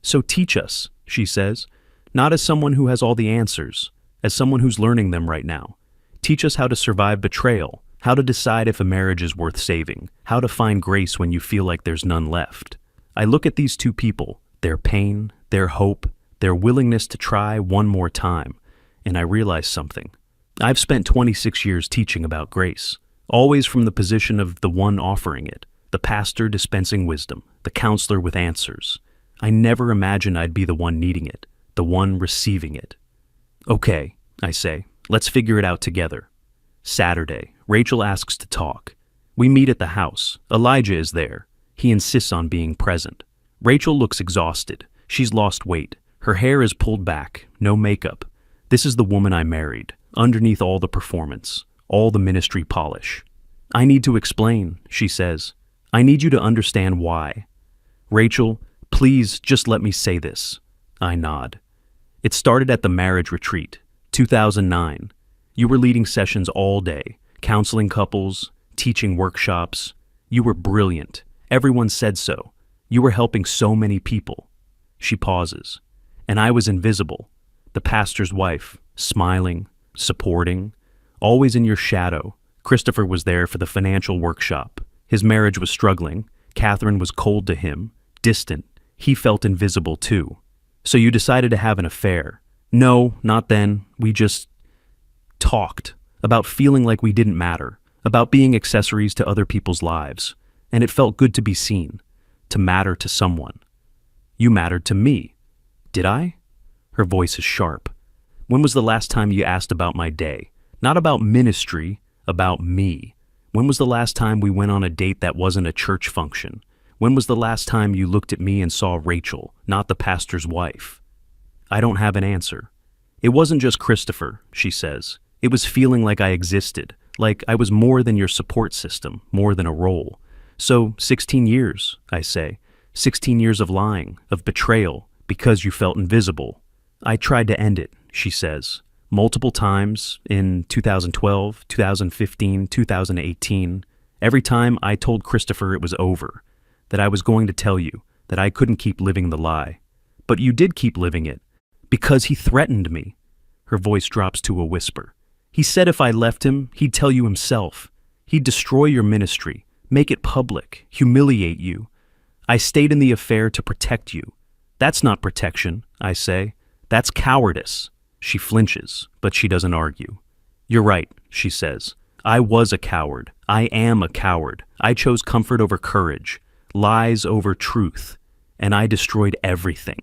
So teach us, she says, not as someone who has all the answers, as someone who's learning them right now. Teach us how to survive betrayal, how to decide if a marriage is worth saving, how to find grace when you feel like there's none left. I look at these 2 people, their pain, their hope, their willingness to try one more time, and I realize something. I've spent 26 years teaching about grace, always from the position of the one offering it, the pastor dispensing wisdom, the counselor with answers. I never imagined I'd be the one needing it, the one receiving it. Okay, I say, let's figure it out together. Saturday, Rachel asks to talk. We meet at the house. Elijah is there. He insists on being present. Rachel looks exhausted. She's lost weight. Her hair is pulled back, no makeup. This is the woman I married, underneath all the performance, all the ministry polish. I need to explain, she says. I need you to understand why. Rachel, please just let me say this. I nod. It started at the marriage retreat, 2009. You were leading sessions all day, counseling couples, teaching workshops. You were brilliant. Everyone said so. You were helping so many people. She pauses. And I was invisible, the pastor's wife, smiling, supporting, always in your shadow. Christopher was there for the financial workshop. His marriage was struggling. Catherine was cold to him, distant. He felt invisible too. So you decided to have an affair. No, not then. We just talked about feeling like we didn't matter, about being accessories to other people's lives. And it felt good to be seen, to matter to someone. You mattered to me. Did I? Her voice is sharp. When was the last time you asked about my day? Not about ministry, about me. When was the last time we went on a date that wasn't a church function? When was the last time you looked at me and saw Rachel, not the pastor's wife? I don't have an answer. It wasn't just Christopher, she says. It was feeling like I existed, like I was more than your support system, more than a role. So 16 years, I say. 16 years of lying, of betrayal, because you felt invisible. I tried to end it, she says, multiple times in 2012, 2015, 2018. Every time I told Christopher it was over, that I was going to tell you, that I couldn't keep living the lie. But you did keep living it, because he threatened me. Her voice drops to a whisper. He said if I left him, he'd tell you himself. He'd destroy your ministry, make it public, humiliate you. I stayed in the affair to protect you. That's not protection, I say. That's cowardice. She flinches, but she doesn't argue. You're right, she says. I was a coward. I am a coward. I chose comfort over courage, lies over truth, and I destroyed everything.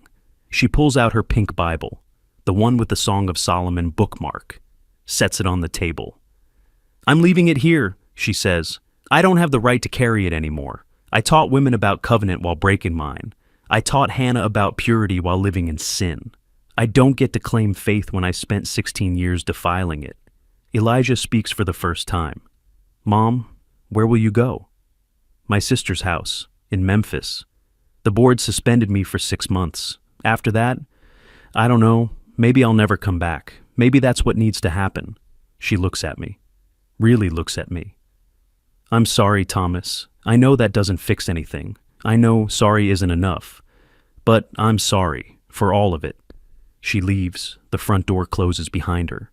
She pulls out her pink Bible, the one with the Song of Solomon bookmark, sets it on the table. I'm leaving it here, she says. I don't have the right to carry it anymore. I taught women about covenant while breaking mine. I taught Hannah about purity while living in sin. I don't get to claim faith when I spent 16 years defiling it. Elijah speaks for the first time. Mom, where will you go? My sister's house, in Memphis. The board suspended me for 6 months. After that, I don't know, maybe I'll never come back. Maybe that's what needs to happen. She looks at me, really looks at me. I'm sorry, Thomas. I know that doesn't fix anything. I know sorry isn't enough. But I'm sorry for all of it. She leaves. The front door closes behind her.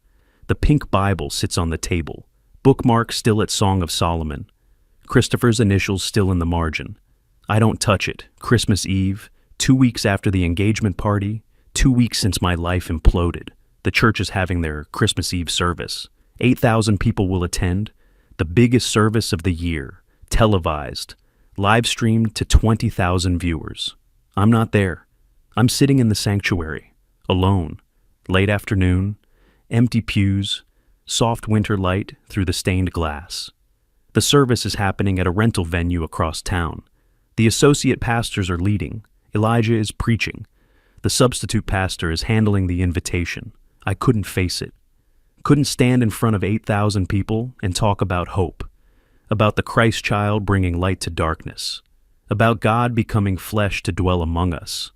The pink Bible sits on the table, bookmark still at Song of Solomon. Christopher's initials still in the margin. I don't touch it. Christmas Eve, 2 weeks after the engagement party, 2 weeks since my life imploded. The church is having their Christmas Eve service. 8,000 people will attend. The biggest service of the year, televised, live streamed to 20,000 viewers. I'm not there. I'm sitting in the sanctuary, alone, late afternoon, empty pews, soft winter light through the stained glass. The service is happening at a rental venue across town. The associate pastors are leading. Elijah is preaching. The substitute pastor is handling the invitation. I couldn't face it. Couldn't stand in front of 8,000 people and talk about hope, about the Christ child bringing light to darkness, about God becoming flesh to dwell among us.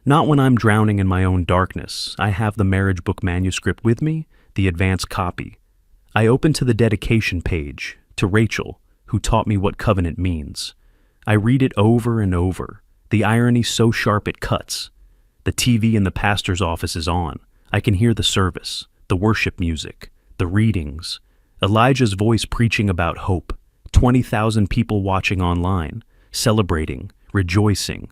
Not when I'm drowning in my own darkness. I have the marriage book manuscript with me, the advance copy. I open to the dedication page, to Rachel, who taught me what covenant means. I read it over and over, the irony so sharp it cuts. The TV in the pastor's office is on. I can hear the service, the worship music, the readings, Elijah's voice preaching about hope, 20,000 people watching online, celebrating, rejoicing,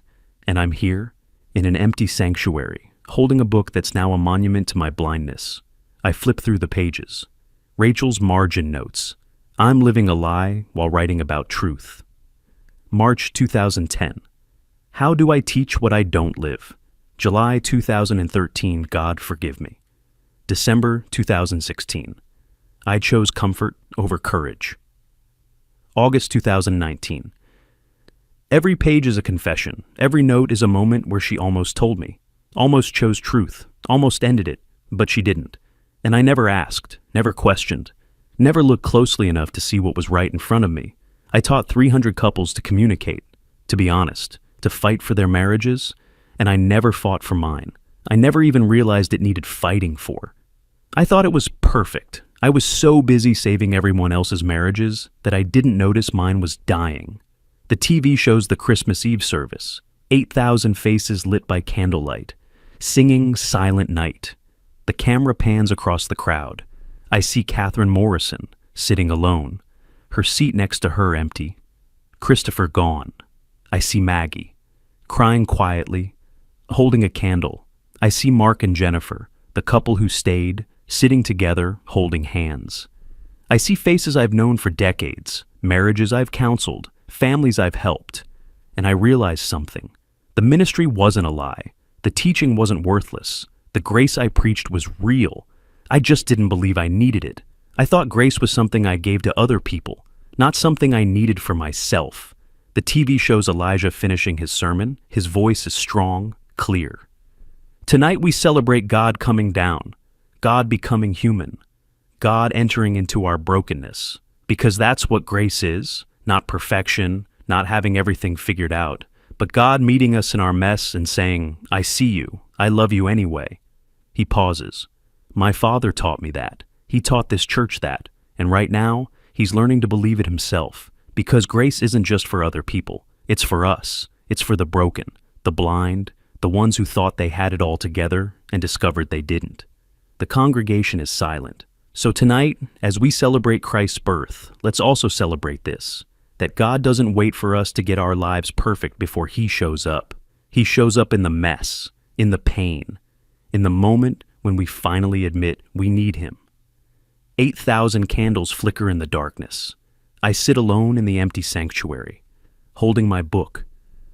and I'm here, in an empty sanctuary, holding a book that's now a monument to my blindness. I flip through the pages. Rachel's margin notes. I'm living a lie while writing about truth. March 2010. How do I teach what I don't live? July 2013, God forgive me. December 2016, I chose comfort over courage. August 2019, every page is a confession. Every note is a moment where she almost told me, almost chose truth, almost ended it, but she didn't. And I never asked, never questioned, never looked closely enough to see what was right in front of me. I taught 300 couples to communicate, to be honest, to fight for their marriages, and I never fought for mine. I never even realized it needed fighting for. I thought it was perfect. I was so busy saving everyone else's marriages that I didn't notice mine was dying. The TV shows the Christmas Eve service, 8,000 faces lit by candlelight, singing Silent Night. The camera pans across the crowd. I see Catherine Morrison, sitting alone, her seat next to her empty. Christopher gone. I see Maggie, crying quietly, holding a candle. I see Mark and Jennifer, the couple who stayed, sitting together, holding hands. I see faces I've known for decades, marriages I've counseled, families I've helped. And I realize something. The ministry wasn't a lie. The teaching wasn't worthless. The grace I preached was real. I just didn't believe I needed it. I thought grace was something I gave to other people, not something I needed for myself. The TV shows Elijah finishing his sermon. His voice is strong, clear. Tonight we celebrate God coming down, God becoming human, God entering into our brokenness, because that's what grace is, not perfection, not having everything figured out, but God meeting us in our mess and saying, I see you, I love you anyway. He pauses. My father taught me that. He taught this church that, and right now, he's learning to believe it himself, because grace isn't just for other people, it's for us. It's for the broken, the blind, the ones who thought they had it all together and discovered they didn't. The congregation is silent. So tonight, as we celebrate Christ's birth, let's also celebrate this, that God doesn't wait for us to get our lives perfect before He shows up. He shows up in the mess, in the pain, in the moment when we finally admit we need Him. 8,000 candles flicker in the darkness. I sit alone in the empty sanctuary, holding my book,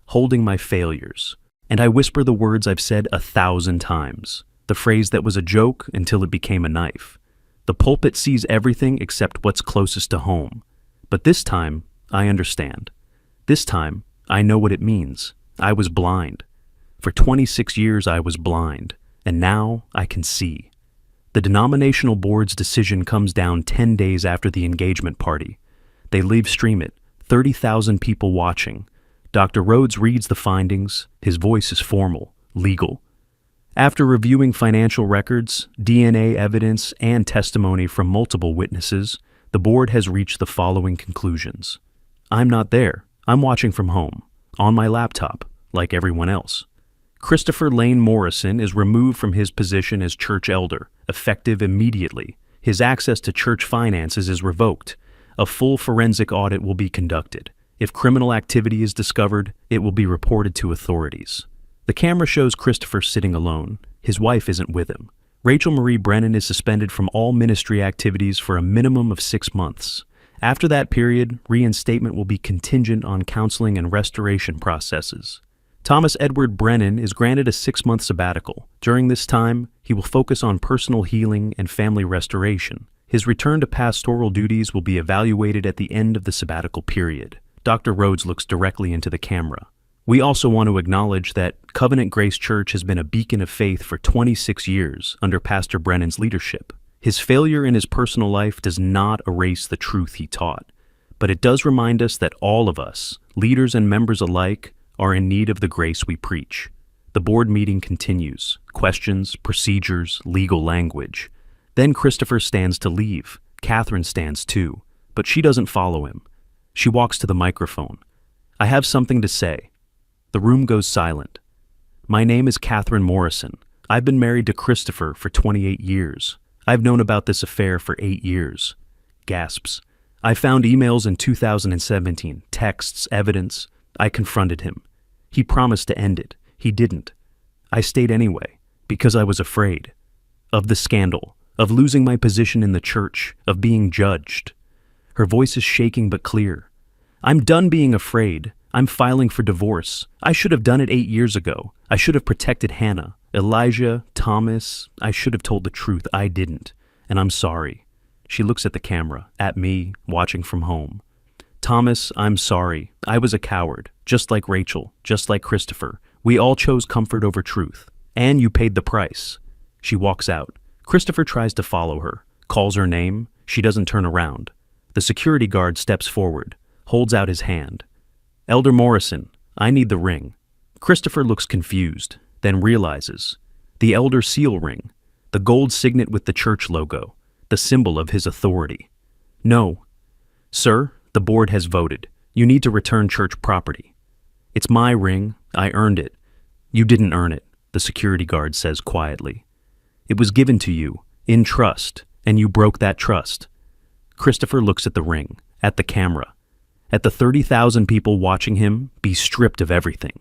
holding my failures, and I whisper the words I've said 1,000 times. The phrase that was a joke until it became a knife. The pulpit sees everything except what's closest to home. But this time, I understand. This time, I know what it means. I was blind. For 26 years, I was blind, and now I can see. The denominational board's decision comes down 10 days after the engagement party. They live stream it, 30,000 people watching. Dr. Rhodes reads the findings. His voice is formal, legal. After reviewing financial records, DNA evidence, and testimony from multiple witnesses, the board has reached the following conclusions. I'm not there. I'm watching from home, on my laptop, like everyone else. Christopher Lane Morrison is removed from his position as church elder, effective immediately. His access to church finances is revoked. A full forensic audit will be conducted. If criminal activity is discovered, it will be reported to authorities. The camera shows Christopher sitting alone. His wife isn't with him. Rachel Marie Brennan is suspended from all ministry activities for a minimum of 6 months. After that period, reinstatement will be contingent on counseling and restoration processes. Thomas Edward Brennan is granted a 6-month sabbatical. During this time, he will focus on personal healing and family restoration. His return to pastoral duties will be evaluated at the end of the sabbatical period. Dr. Rhodes looks directly into the camera. We also want to acknowledge that Covenant Grace Church has been a beacon of faith for 26 years under Pastor Brennan's leadership. His failure in his personal life does not erase the truth he taught, but it does remind us that all of us, leaders and members alike, are in need of the grace we preach. The board meeting continues. Questions, procedures, legal language. Then Christopher stands to leave. Catherine stands too, but she doesn't follow him. She walks to the microphone. I have something to say. The room goes silent. My name is Catherine Morrison. I've been married to Christopher for 28 years. I've known about this affair for 8 years. Gasps. I found emails in 2017, texts, evidence. I confronted him. He promised to end it. He didn't. I stayed anyway, because I was afraid. Of the scandal, of losing my position in the church, of being judged. Her voice is shaking but clear. I'm done being afraid. I'm filing for divorce. I should have done it 8 years ago. I should have protected Hannah, Elijah, Thomas. I should have told the truth. I didn't. And I'm sorry. She looks at the camera, at me, watching from home. Thomas, I'm sorry. I was a coward, just like Rachel, just like Christopher. We all chose comfort over truth. And you paid the price. She walks out. Christopher tries to follow her, calls her name. She doesn't turn around. The security guard steps forward, holds out his hand. Elder Morrison, I need the ring. Christopher looks confused, then realizes. The elder seal ring, the gold signet with the church logo, the symbol of his authority. No. Sir, the board has voted. You need to return church property. It's my ring. I earned it. You didn't earn it, the security guard says quietly. It was given to you, in trust, and you broke that trust. Christopher looks at the ring, at the camera, at the 30,000 people watching him be stripped of everything.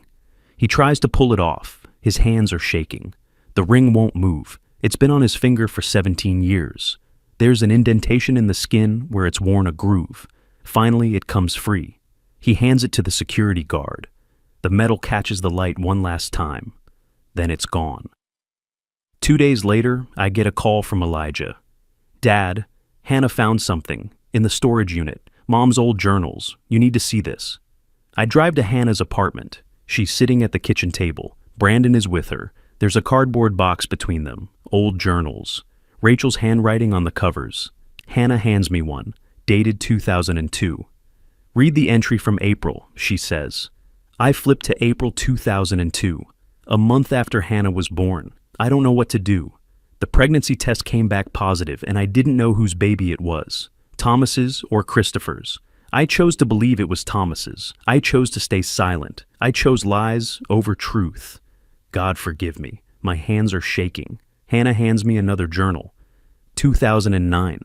He tries to pull it off. His hands are shaking. The ring won't move. It's been on his finger for 17 years. There's an indentation in the skin where it's worn a groove. Finally, it comes free. He hands it to the security guard. The metal catches the light one last time. Then it's gone. 2 days later, I get a call from Elijah. Dad, Hannah found something in the storage unit. Mom's old journals. You need to see this. I drive to Hannah's apartment. She's sitting at the kitchen table. Brandon is with her. There's a cardboard box between them. Old journals. Rachel's handwriting on the covers. Hannah hands me one, dated 2002. Read the entry from April, she says. I flip to April 2002, a month after Hannah was born. I don't know what to do. The pregnancy test came back positive, and I didn't know whose baby it was, Thomas's or Christopher's. I chose to believe it was Thomas's. I chose to stay silent. I chose lies over truth. God forgive me. My hands are shaking. Hannah hands me another journal. 2009.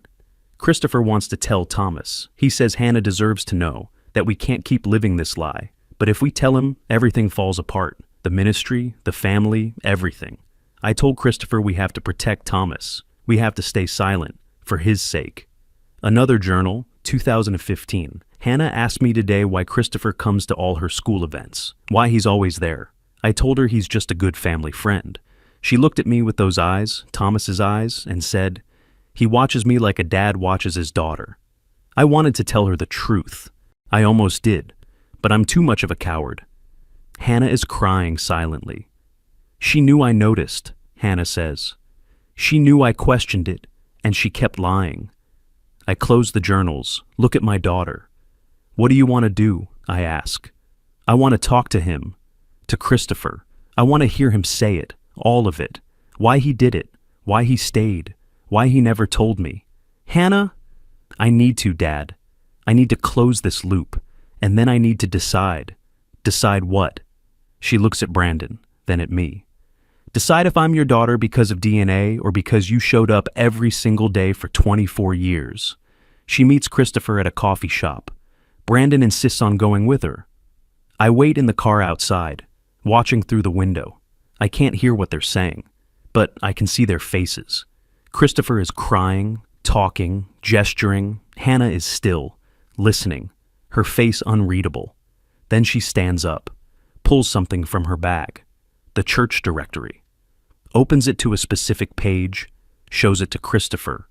Christopher wants to tell Thomas. He says Hannah deserves to know that we can't keep living this lie. But if we tell him, everything falls apart. The ministry, the family, everything. I told Christopher we have to protect Thomas. We have to stay silent, for his sake. Another journal, 2015. Hannah asked me today why Christopher comes to all her school events, why he's always there. I told her he's just a good family friend. She looked at me with those eyes, Thomas's eyes, and said, he watches me like a dad watches his daughter. I wanted to tell her the truth. I almost did, but I'm too much of a coward. Hannah is crying silently. She knew I noticed, Hannah says. She knew I questioned it, and she kept lying. I close the journals, look at my daughter. What do you want to do? I ask. I want to talk to him, to Christopher. I want to hear him say it, all of it. Why he did it, why he stayed, why he never told me. Hannah, I need to, Dad. I need to close this loop, and then I need to decide. Decide what? She looks at Brandon, then at me. Decide if I'm your daughter because of DNA or because you showed up every single day for 24 years. She meets Christopher at a coffee shop. Brandon insists on going with her. I wait in the car outside, watching through the window. I can't hear what they're saying, but I can see their faces. Christopher is crying, talking, gesturing. Hannah is still, listening, her face unreadable. Then she stands up, pulls something from her bag, the church directory, opens it to a specific page, shows it to Christopher,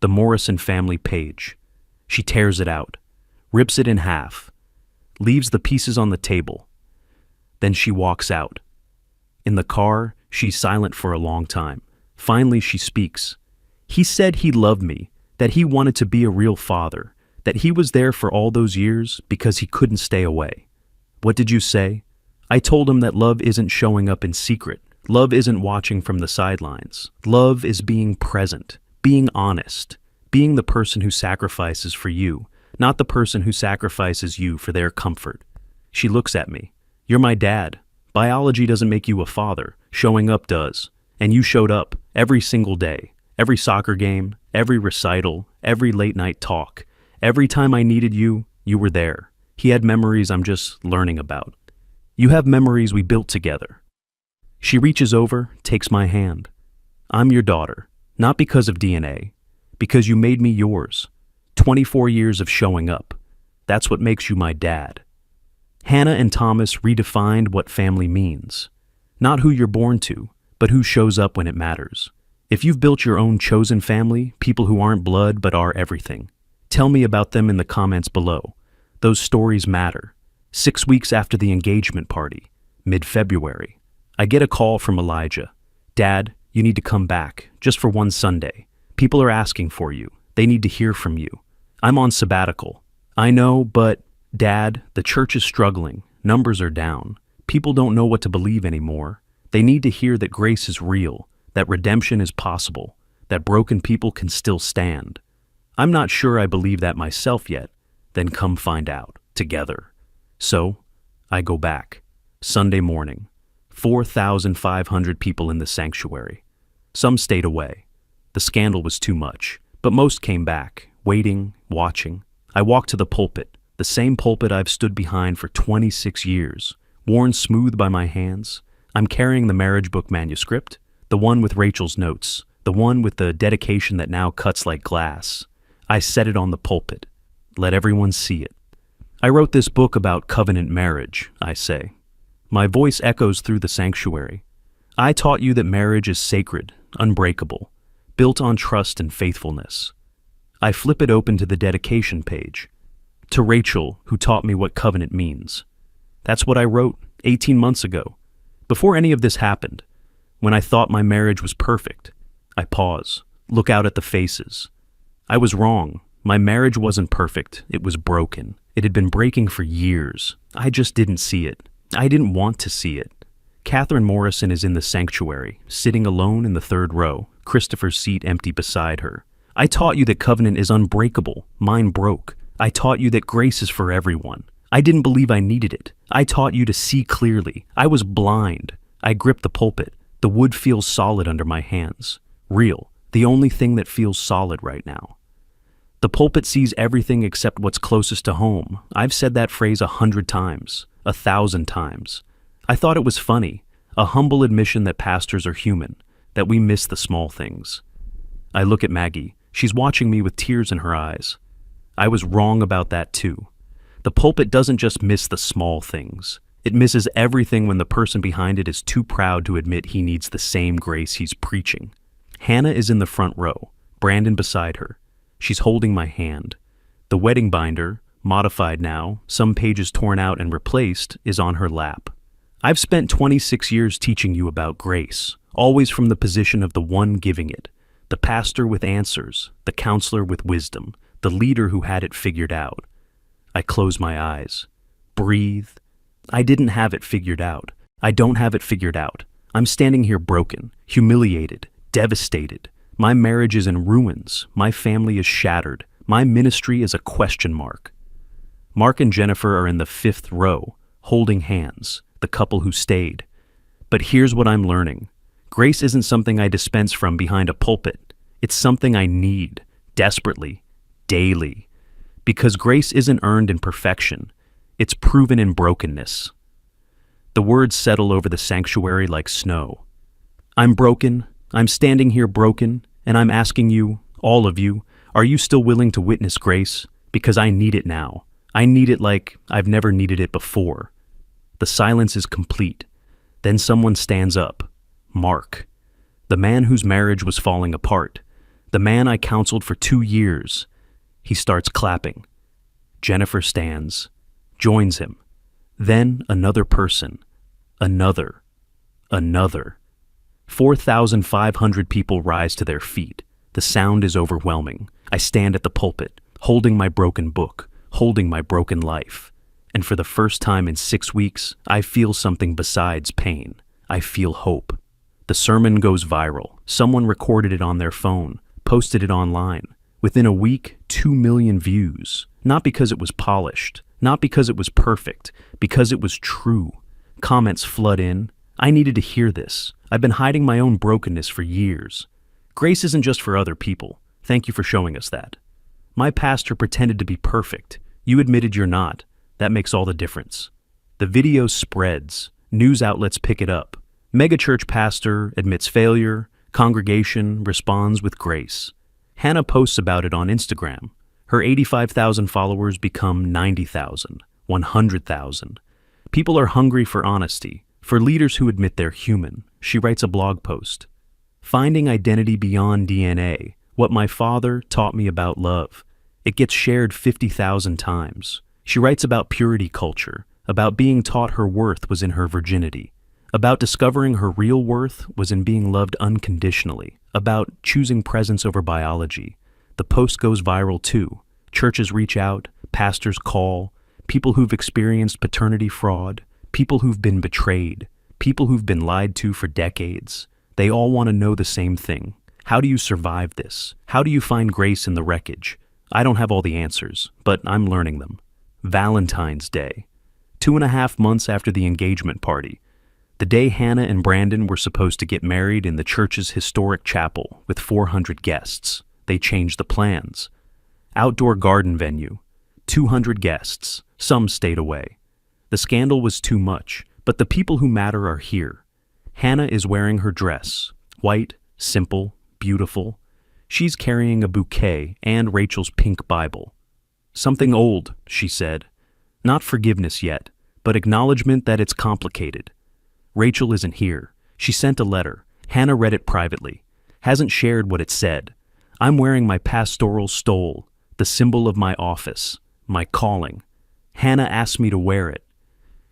the Morrison family page. She tears it out, rips it in half, leaves the pieces on the table. Then she walks out. In the car, she's silent for a long time. Finally, she speaks. He said he loved me, that he wanted to be a real father, that he was there for all those years because he couldn't stay away. What did you say? I told him that love isn't showing up in secret. Love isn't watching from the sidelines. Love is being present, being honest, being the person who sacrifices for you, not the person who sacrifices you for their comfort. She looks at me. You're my dad. Biology doesn't make you a father. Showing up does. And you showed up every single day, every soccer game, every recital, every late night talk. Every time I needed you, you were there. He had memories I'm just learning about. You have memories we built together. She reaches over, takes my hand. I'm your daughter, not because of DNA, because you made me yours. 24 years of showing up. That's what makes you my dad. Hannah and Thomas redefined what family means. Not who you're born to, but who shows up when it matters. If you've built your own chosen family, people who aren't blood but are everything, tell me about them in the comments below. Those stories matter. 6 weeks after the engagement party, mid-February, I get a call from Elijah. Dad, you need to come back, just for one Sunday. People are asking for you. They need to hear from you. I'm on sabbatical. I know, but Dad, the church is struggling. Numbers are down. People don't know what to believe anymore. They need to hear that grace is real, that redemption is possible, that broken people can still stand. I'm not sure I believe that myself yet. Then come find out, together. So, I go back. Sunday morning. 4,500 people in the sanctuary. Some stayed away. The scandal was too much, but most came back, waiting, watching. I walked to the pulpit, the same pulpit I've stood behind for 26 years, worn smooth by my hands. I'm carrying the marriage book manuscript, the one with Rachel's notes, the one with the dedication that now cuts like glass. I set it on the pulpit. Let everyone see it. I wrote this book about covenant marriage, I say. My voice echoes through the sanctuary. I taught you that marriage is sacred, unbreakable, built on trust and faithfulness. I flip it open to the dedication page. To Rachel, who taught me what covenant means. That's what I wrote 18 months ago, before any of this happened. When I thought my marriage was perfect, I pause, look out at the faces. I was wrong. My marriage wasn't perfect. It was broken. It had been breaking for years. I just didn't see it. I didn't want to see it. Catherine Morrison is in the sanctuary, sitting alone in the third row, Christopher's seat empty beside her. I taught you that covenant is unbreakable. Mine broke. I taught you that grace is for everyone. I didn't believe I needed it. I taught you to see clearly. I was blind. I gripped the pulpit. The wood feels solid under my hands. Real. The only thing that feels solid right now. The pulpit sees everything except what's closest to home. I've said that phrase 100 times. 1,000 times. I thought it was funny, a humble admission that pastors are human, that we miss the small things. I look at Maggie. She's watching me with tears in her eyes. I was wrong about that too. The pulpit doesn't just miss the small things. It misses everything when the person behind it is too proud to admit he needs the same grace he's preaching. Hannah is in the front row, Brandon beside her. She's holding my hand. The wedding binder, modified now, some pages torn out and replaced, is on her lap. I've spent 26 years teaching you about grace, always from the position of the one giving it, the pastor with answers, the counselor with wisdom, the leader who had it figured out. I close my eyes, breathe. I didn't have it figured out. I don't have it figured out. I'm standing here broken, humiliated, devastated. My marriage is in ruins. My family is shattered. My ministry is a question mark. Mark and Jennifer are in the 5th row, holding hands, the couple who stayed. But here's what I'm learning. Grace isn't something I dispense from behind a pulpit. It's something I need, desperately, daily. Because grace isn't earned in perfection. It's proven in brokenness. The words settle over the sanctuary like snow. I'm broken. I'm standing here broken, and I'm asking you, all of you, are you still willing to witness grace? Because I need it now. I need it like I've never needed it before. The silence is complete. Then someone stands up. Mark. The man whose marriage was falling apart. The man I counseled for 2 years. He starts clapping. Jennifer stands, joins him. Then another person. Another. 4,500 people rise to their feet. The sound is overwhelming. I stand at the pulpit, holding my broken book, holding my broken life. And for the first time in 6 weeks, I feel something besides pain. I feel hope. The sermon goes viral. Someone recorded it on their phone, posted it online. Within a week, 2 million views. Not because it was polished, not because it was perfect, because it was true. Comments flood in. I needed to hear this. I've been hiding my own brokenness for years. Grace isn't just for other people. Thank you for showing us that. My pastor pretended to be perfect. You admitted you're not. That makes all the difference. The video spreads. News outlets pick it up. Megachurch pastor admits failure. Congregation responds with grace. Hannah posts about it on Instagram. Her 85,000 followers become 90,000, 100,000. People are hungry for honesty, for leaders who admit they're human. She writes a blog post. Finding identity beyond DNA, what my father taught me about love. It gets shared 50,000 times. She writes about purity culture, about being taught her worth was in her virginity, about discovering her real worth was in being loved unconditionally, about choosing presence over biology. The post goes viral too. Churches reach out, pastors call, people who've experienced paternity fraud, people who've been betrayed, people who've been lied to for decades. They all want to know the same thing. How do you survive this? How do you find grace in the wreckage? I don't have all the answers, but I'm learning them. Valentine's Day. 2.5 months after the engagement party. The day Hannah and Brandon were supposed to get married in the church's historic chapel with 400 guests. They changed the plans. Outdoor garden venue. 200 guests. Some stayed away. The scandal was too much, but the people who matter are here. Hannah is wearing her dress. White, simple, beautiful. She's carrying a bouquet and Rachel's pink Bible. Something old, she said. Not forgiveness yet, but acknowledgement that it's complicated. Rachel isn't here. She sent a letter. Hannah read it privately. Hasn't shared what it said. I'm wearing my pastoral stole, the symbol of my office, my calling. Hannah asked me to wear it.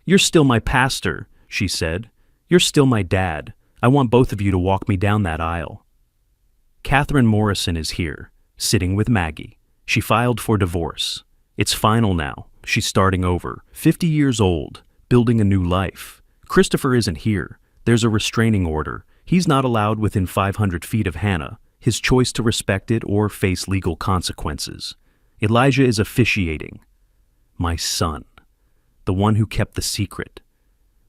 You're still my pastor, she said. You're still my dad. I want both of you to walk me down that aisle. Catherine Morrison is here, sitting with Maggie. She filed for divorce. It's final now. She's starting over. 50 years old, building a new life. Christopher isn't here. There's a restraining order. He's not allowed within 500 feet of Hannah. His choice to respect it or face legal consequences. Elijah is officiating. My son. The one who kept the secret.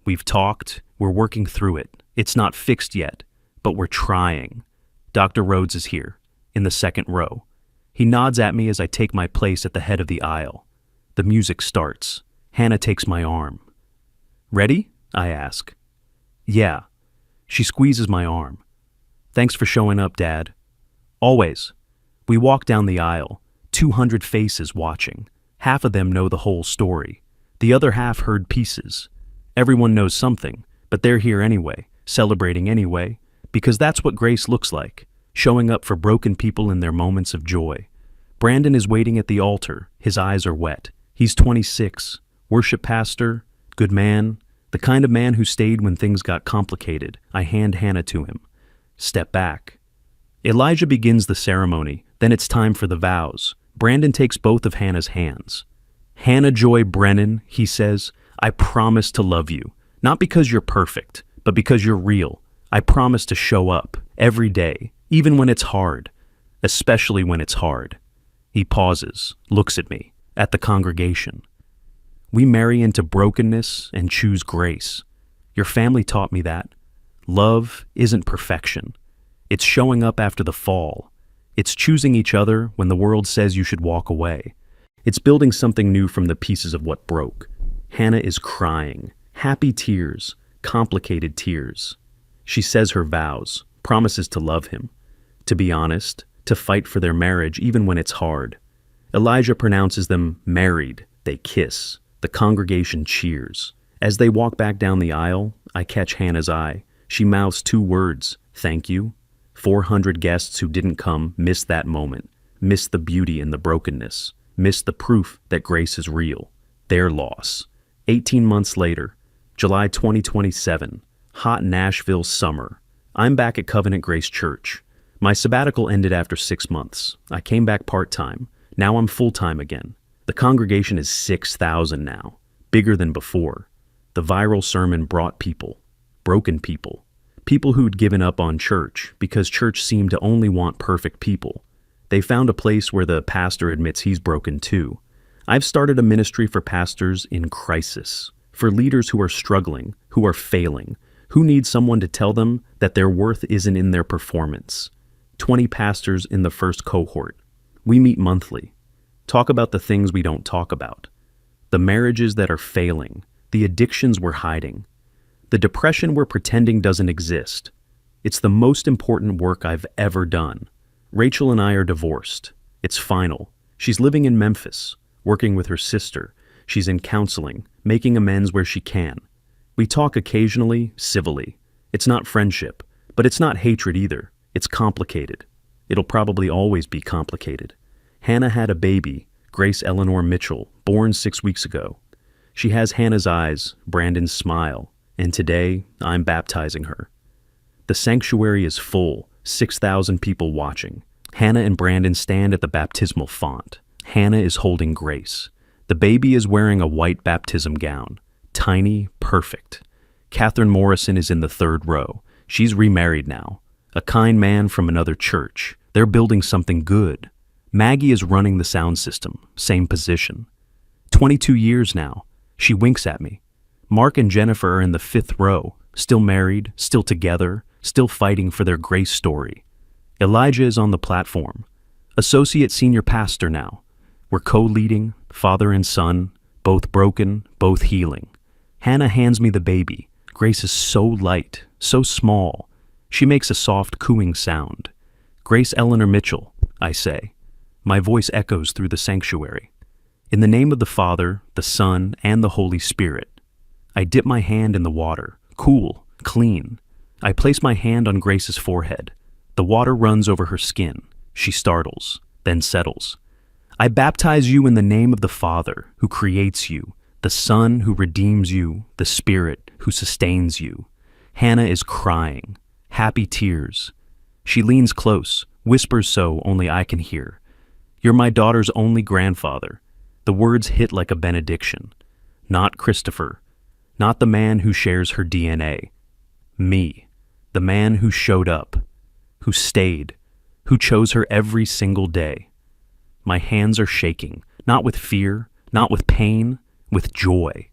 We've talked. We're working through it. It's not fixed yet, but we're trying. Dr. Rhodes is here, in the second row. He nods at me as I take my place at the head of the aisle. The music starts. Hannah takes my arm. Ready? I ask. Yeah. She squeezes my arm. Thanks for showing up, Dad. Always. We walk down the aisle, 200 faces watching. Half of them know the whole story. The other half heard pieces. Everyone knows something, but they're here anyway, celebrating anyway, because that's what grace looks like, showing up for broken people in their moments of joy. Brandon is waiting at the altar. His eyes are wet. He's 26, worship pastor, good man, the kind of man who stayed when things got complicated. I hand Hannah to him. Step back. Elijah begins the ceremony. Then it's time for the vows. Brandon takes both of Hannah's hands. Hannah Joy Brennan, he says, I promise to love you. Not because you're perfect, but because you're real. I promise to show up every day, even when it's hard, especially when it's hard. He pauses, looks at me, at the congregation. We marry into brokenness and choose grace. Your family taught me that. Love isn't perfection. It's showing up after the fall. It's choosing each other when the world says you should walk away. It's building something new from the pieces of what broke. Hannah is crying. Happy tears, complicated tears. She says her vows, promises to love him, to be honest, to fight for their marriage even when it's hard. Elijah pronounces them married. They kiss. The congregation cheers. As they walk back down the aisle, I catch Hannah's eye. She mouths 2 words, thank you. 400 guests who didn't come missed that moment, missed the beauty in the brokenness, missed the proof that grace is real. Their loss. 18 months later, July 2027, hot Nashville summer. I'm back at Covenant Grace Church. My sabbatical ended after 6 months. I came back part-time. Now I'm full-time again. The congregation is 6,000 now, bigger than before. The viral sermon brought people, broken people, people who'd given up on church because church seemed to only want perfect people. They found a place where the pastor admits he's broken too. I've started a ministry for pastors in crisis, for leaders who are struggling, who are failing, who need someone to tell them that their worth isn't in their performance. 20 pastors in the first cohort. We meet monthly. Talk about the things we don't talk about. The marriages that are failing, the addictions we're hiding, the depression we're pretending doesn't exist. It's the most important work I've ever done. Rachel and I are divorced. It's final. She's living in Memphis, working with her sister. She's in counseling, making amends where she can. We talk occasionally, civilly. It's not friendship, but it's not hatred either. It's complicated. It'll probably always be complicated. Hannah had a baby, Grace Eleanor Mitchell, born 6 weeks ago. She has Hannah's eyes, Brandon's smile, and today I'm baptizing her. The sanctuary is full, 6,000 people watching. Hannah and Brandon stand at the baptismal font. Hannah is holding Grace. The baby is wearing a white baptism gown. Tiny, perfect. Catherine Morrison is in the third row. She's remarried now. A kind man from another church. They're building something good. Maggie is running the sound system, same position. 22 years now. She winks at me. Mark and Jennifer are in the fifth row, still married, still together, still fighting for their Grace story. Elijah is on the platform. Associate senior pastor now. We're co-leading, father and son, both broken, both healing. Hannah hands me the baby. Grace is so light, so small. She makes a soft cooing sound. Grace Eleanor Mitchell, I say. My voice echoes through the sanctuary. In the name of the Father, the Son, and the Holy Spirit. I dip my hand in the water, cool, clean. I place my hand on Grace's forehead. The water runs over her skin. She startles, then settles. I baptize you in the name of the Father, who creates you, the Son who redeems you, the Spirit who sustains you. Hannah is crying, happy tears. She leans close, whispers so only I can hear. You're my daughter's only grandfather. The words hit like a benediction. Not Christopher, not the man who shares her DNA. Me, the man who showed up, who stayed, who chose her every single day. My hands are shaking, not with fear, not with pain, with joy.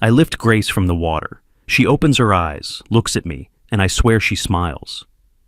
I lift Grace from the water. She opens her eyes, looks at me, and I swear she smiles.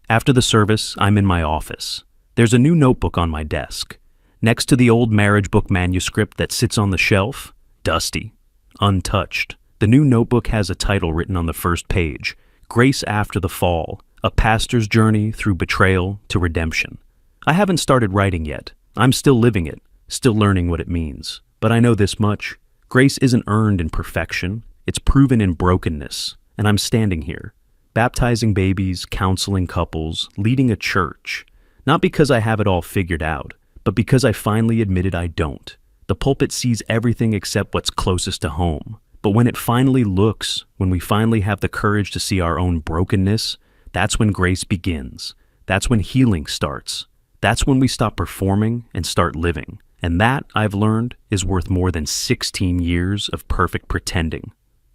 After the service, I'm in my office. There's a new notebook on my desk. Next to the old marriage book manuscript that sits on the shelf, dusty, untouched. The new notebook has a title written on the first page, Grace After the Fall, a pastor's journey through betrayal to redemption. I haven't started writing yet. I'm still living it, still learning what it means. But I know this much. Grace isn't earned in perfection. It's proven in brokenness. And I'm standing here, baptizing babies, counseling couples, leading a church. Not because I have it all figured out, but because I finally admitted I don't. The pulpit sees everything except what's closest to home. But when it finally looks, when we finally have the courage to see our own brokenness, that's when grace begins. That's when healing starts. That's when we stop performing and start living. And that, I've learned, is worth more than 16 years of perfect pretending.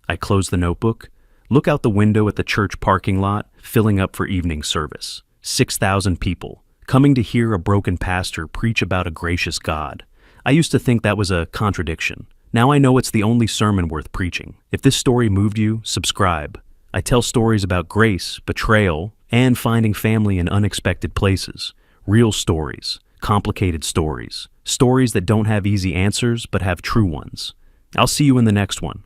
I close the notebook, look out the window at the church parking lot, filling up for evening service. 6,000 people, coming to hear a broken pastor preach about a gracious God. I used to think that was a contradiction. Now I know it's the only sermon worth preaching. If this story moved you, subscribe. I tell stories about grace, betrayal, and finding family in unexpected places. Real stories, complicated stories, stories that don't have easy answers but have true ones. I'll see you in the next one.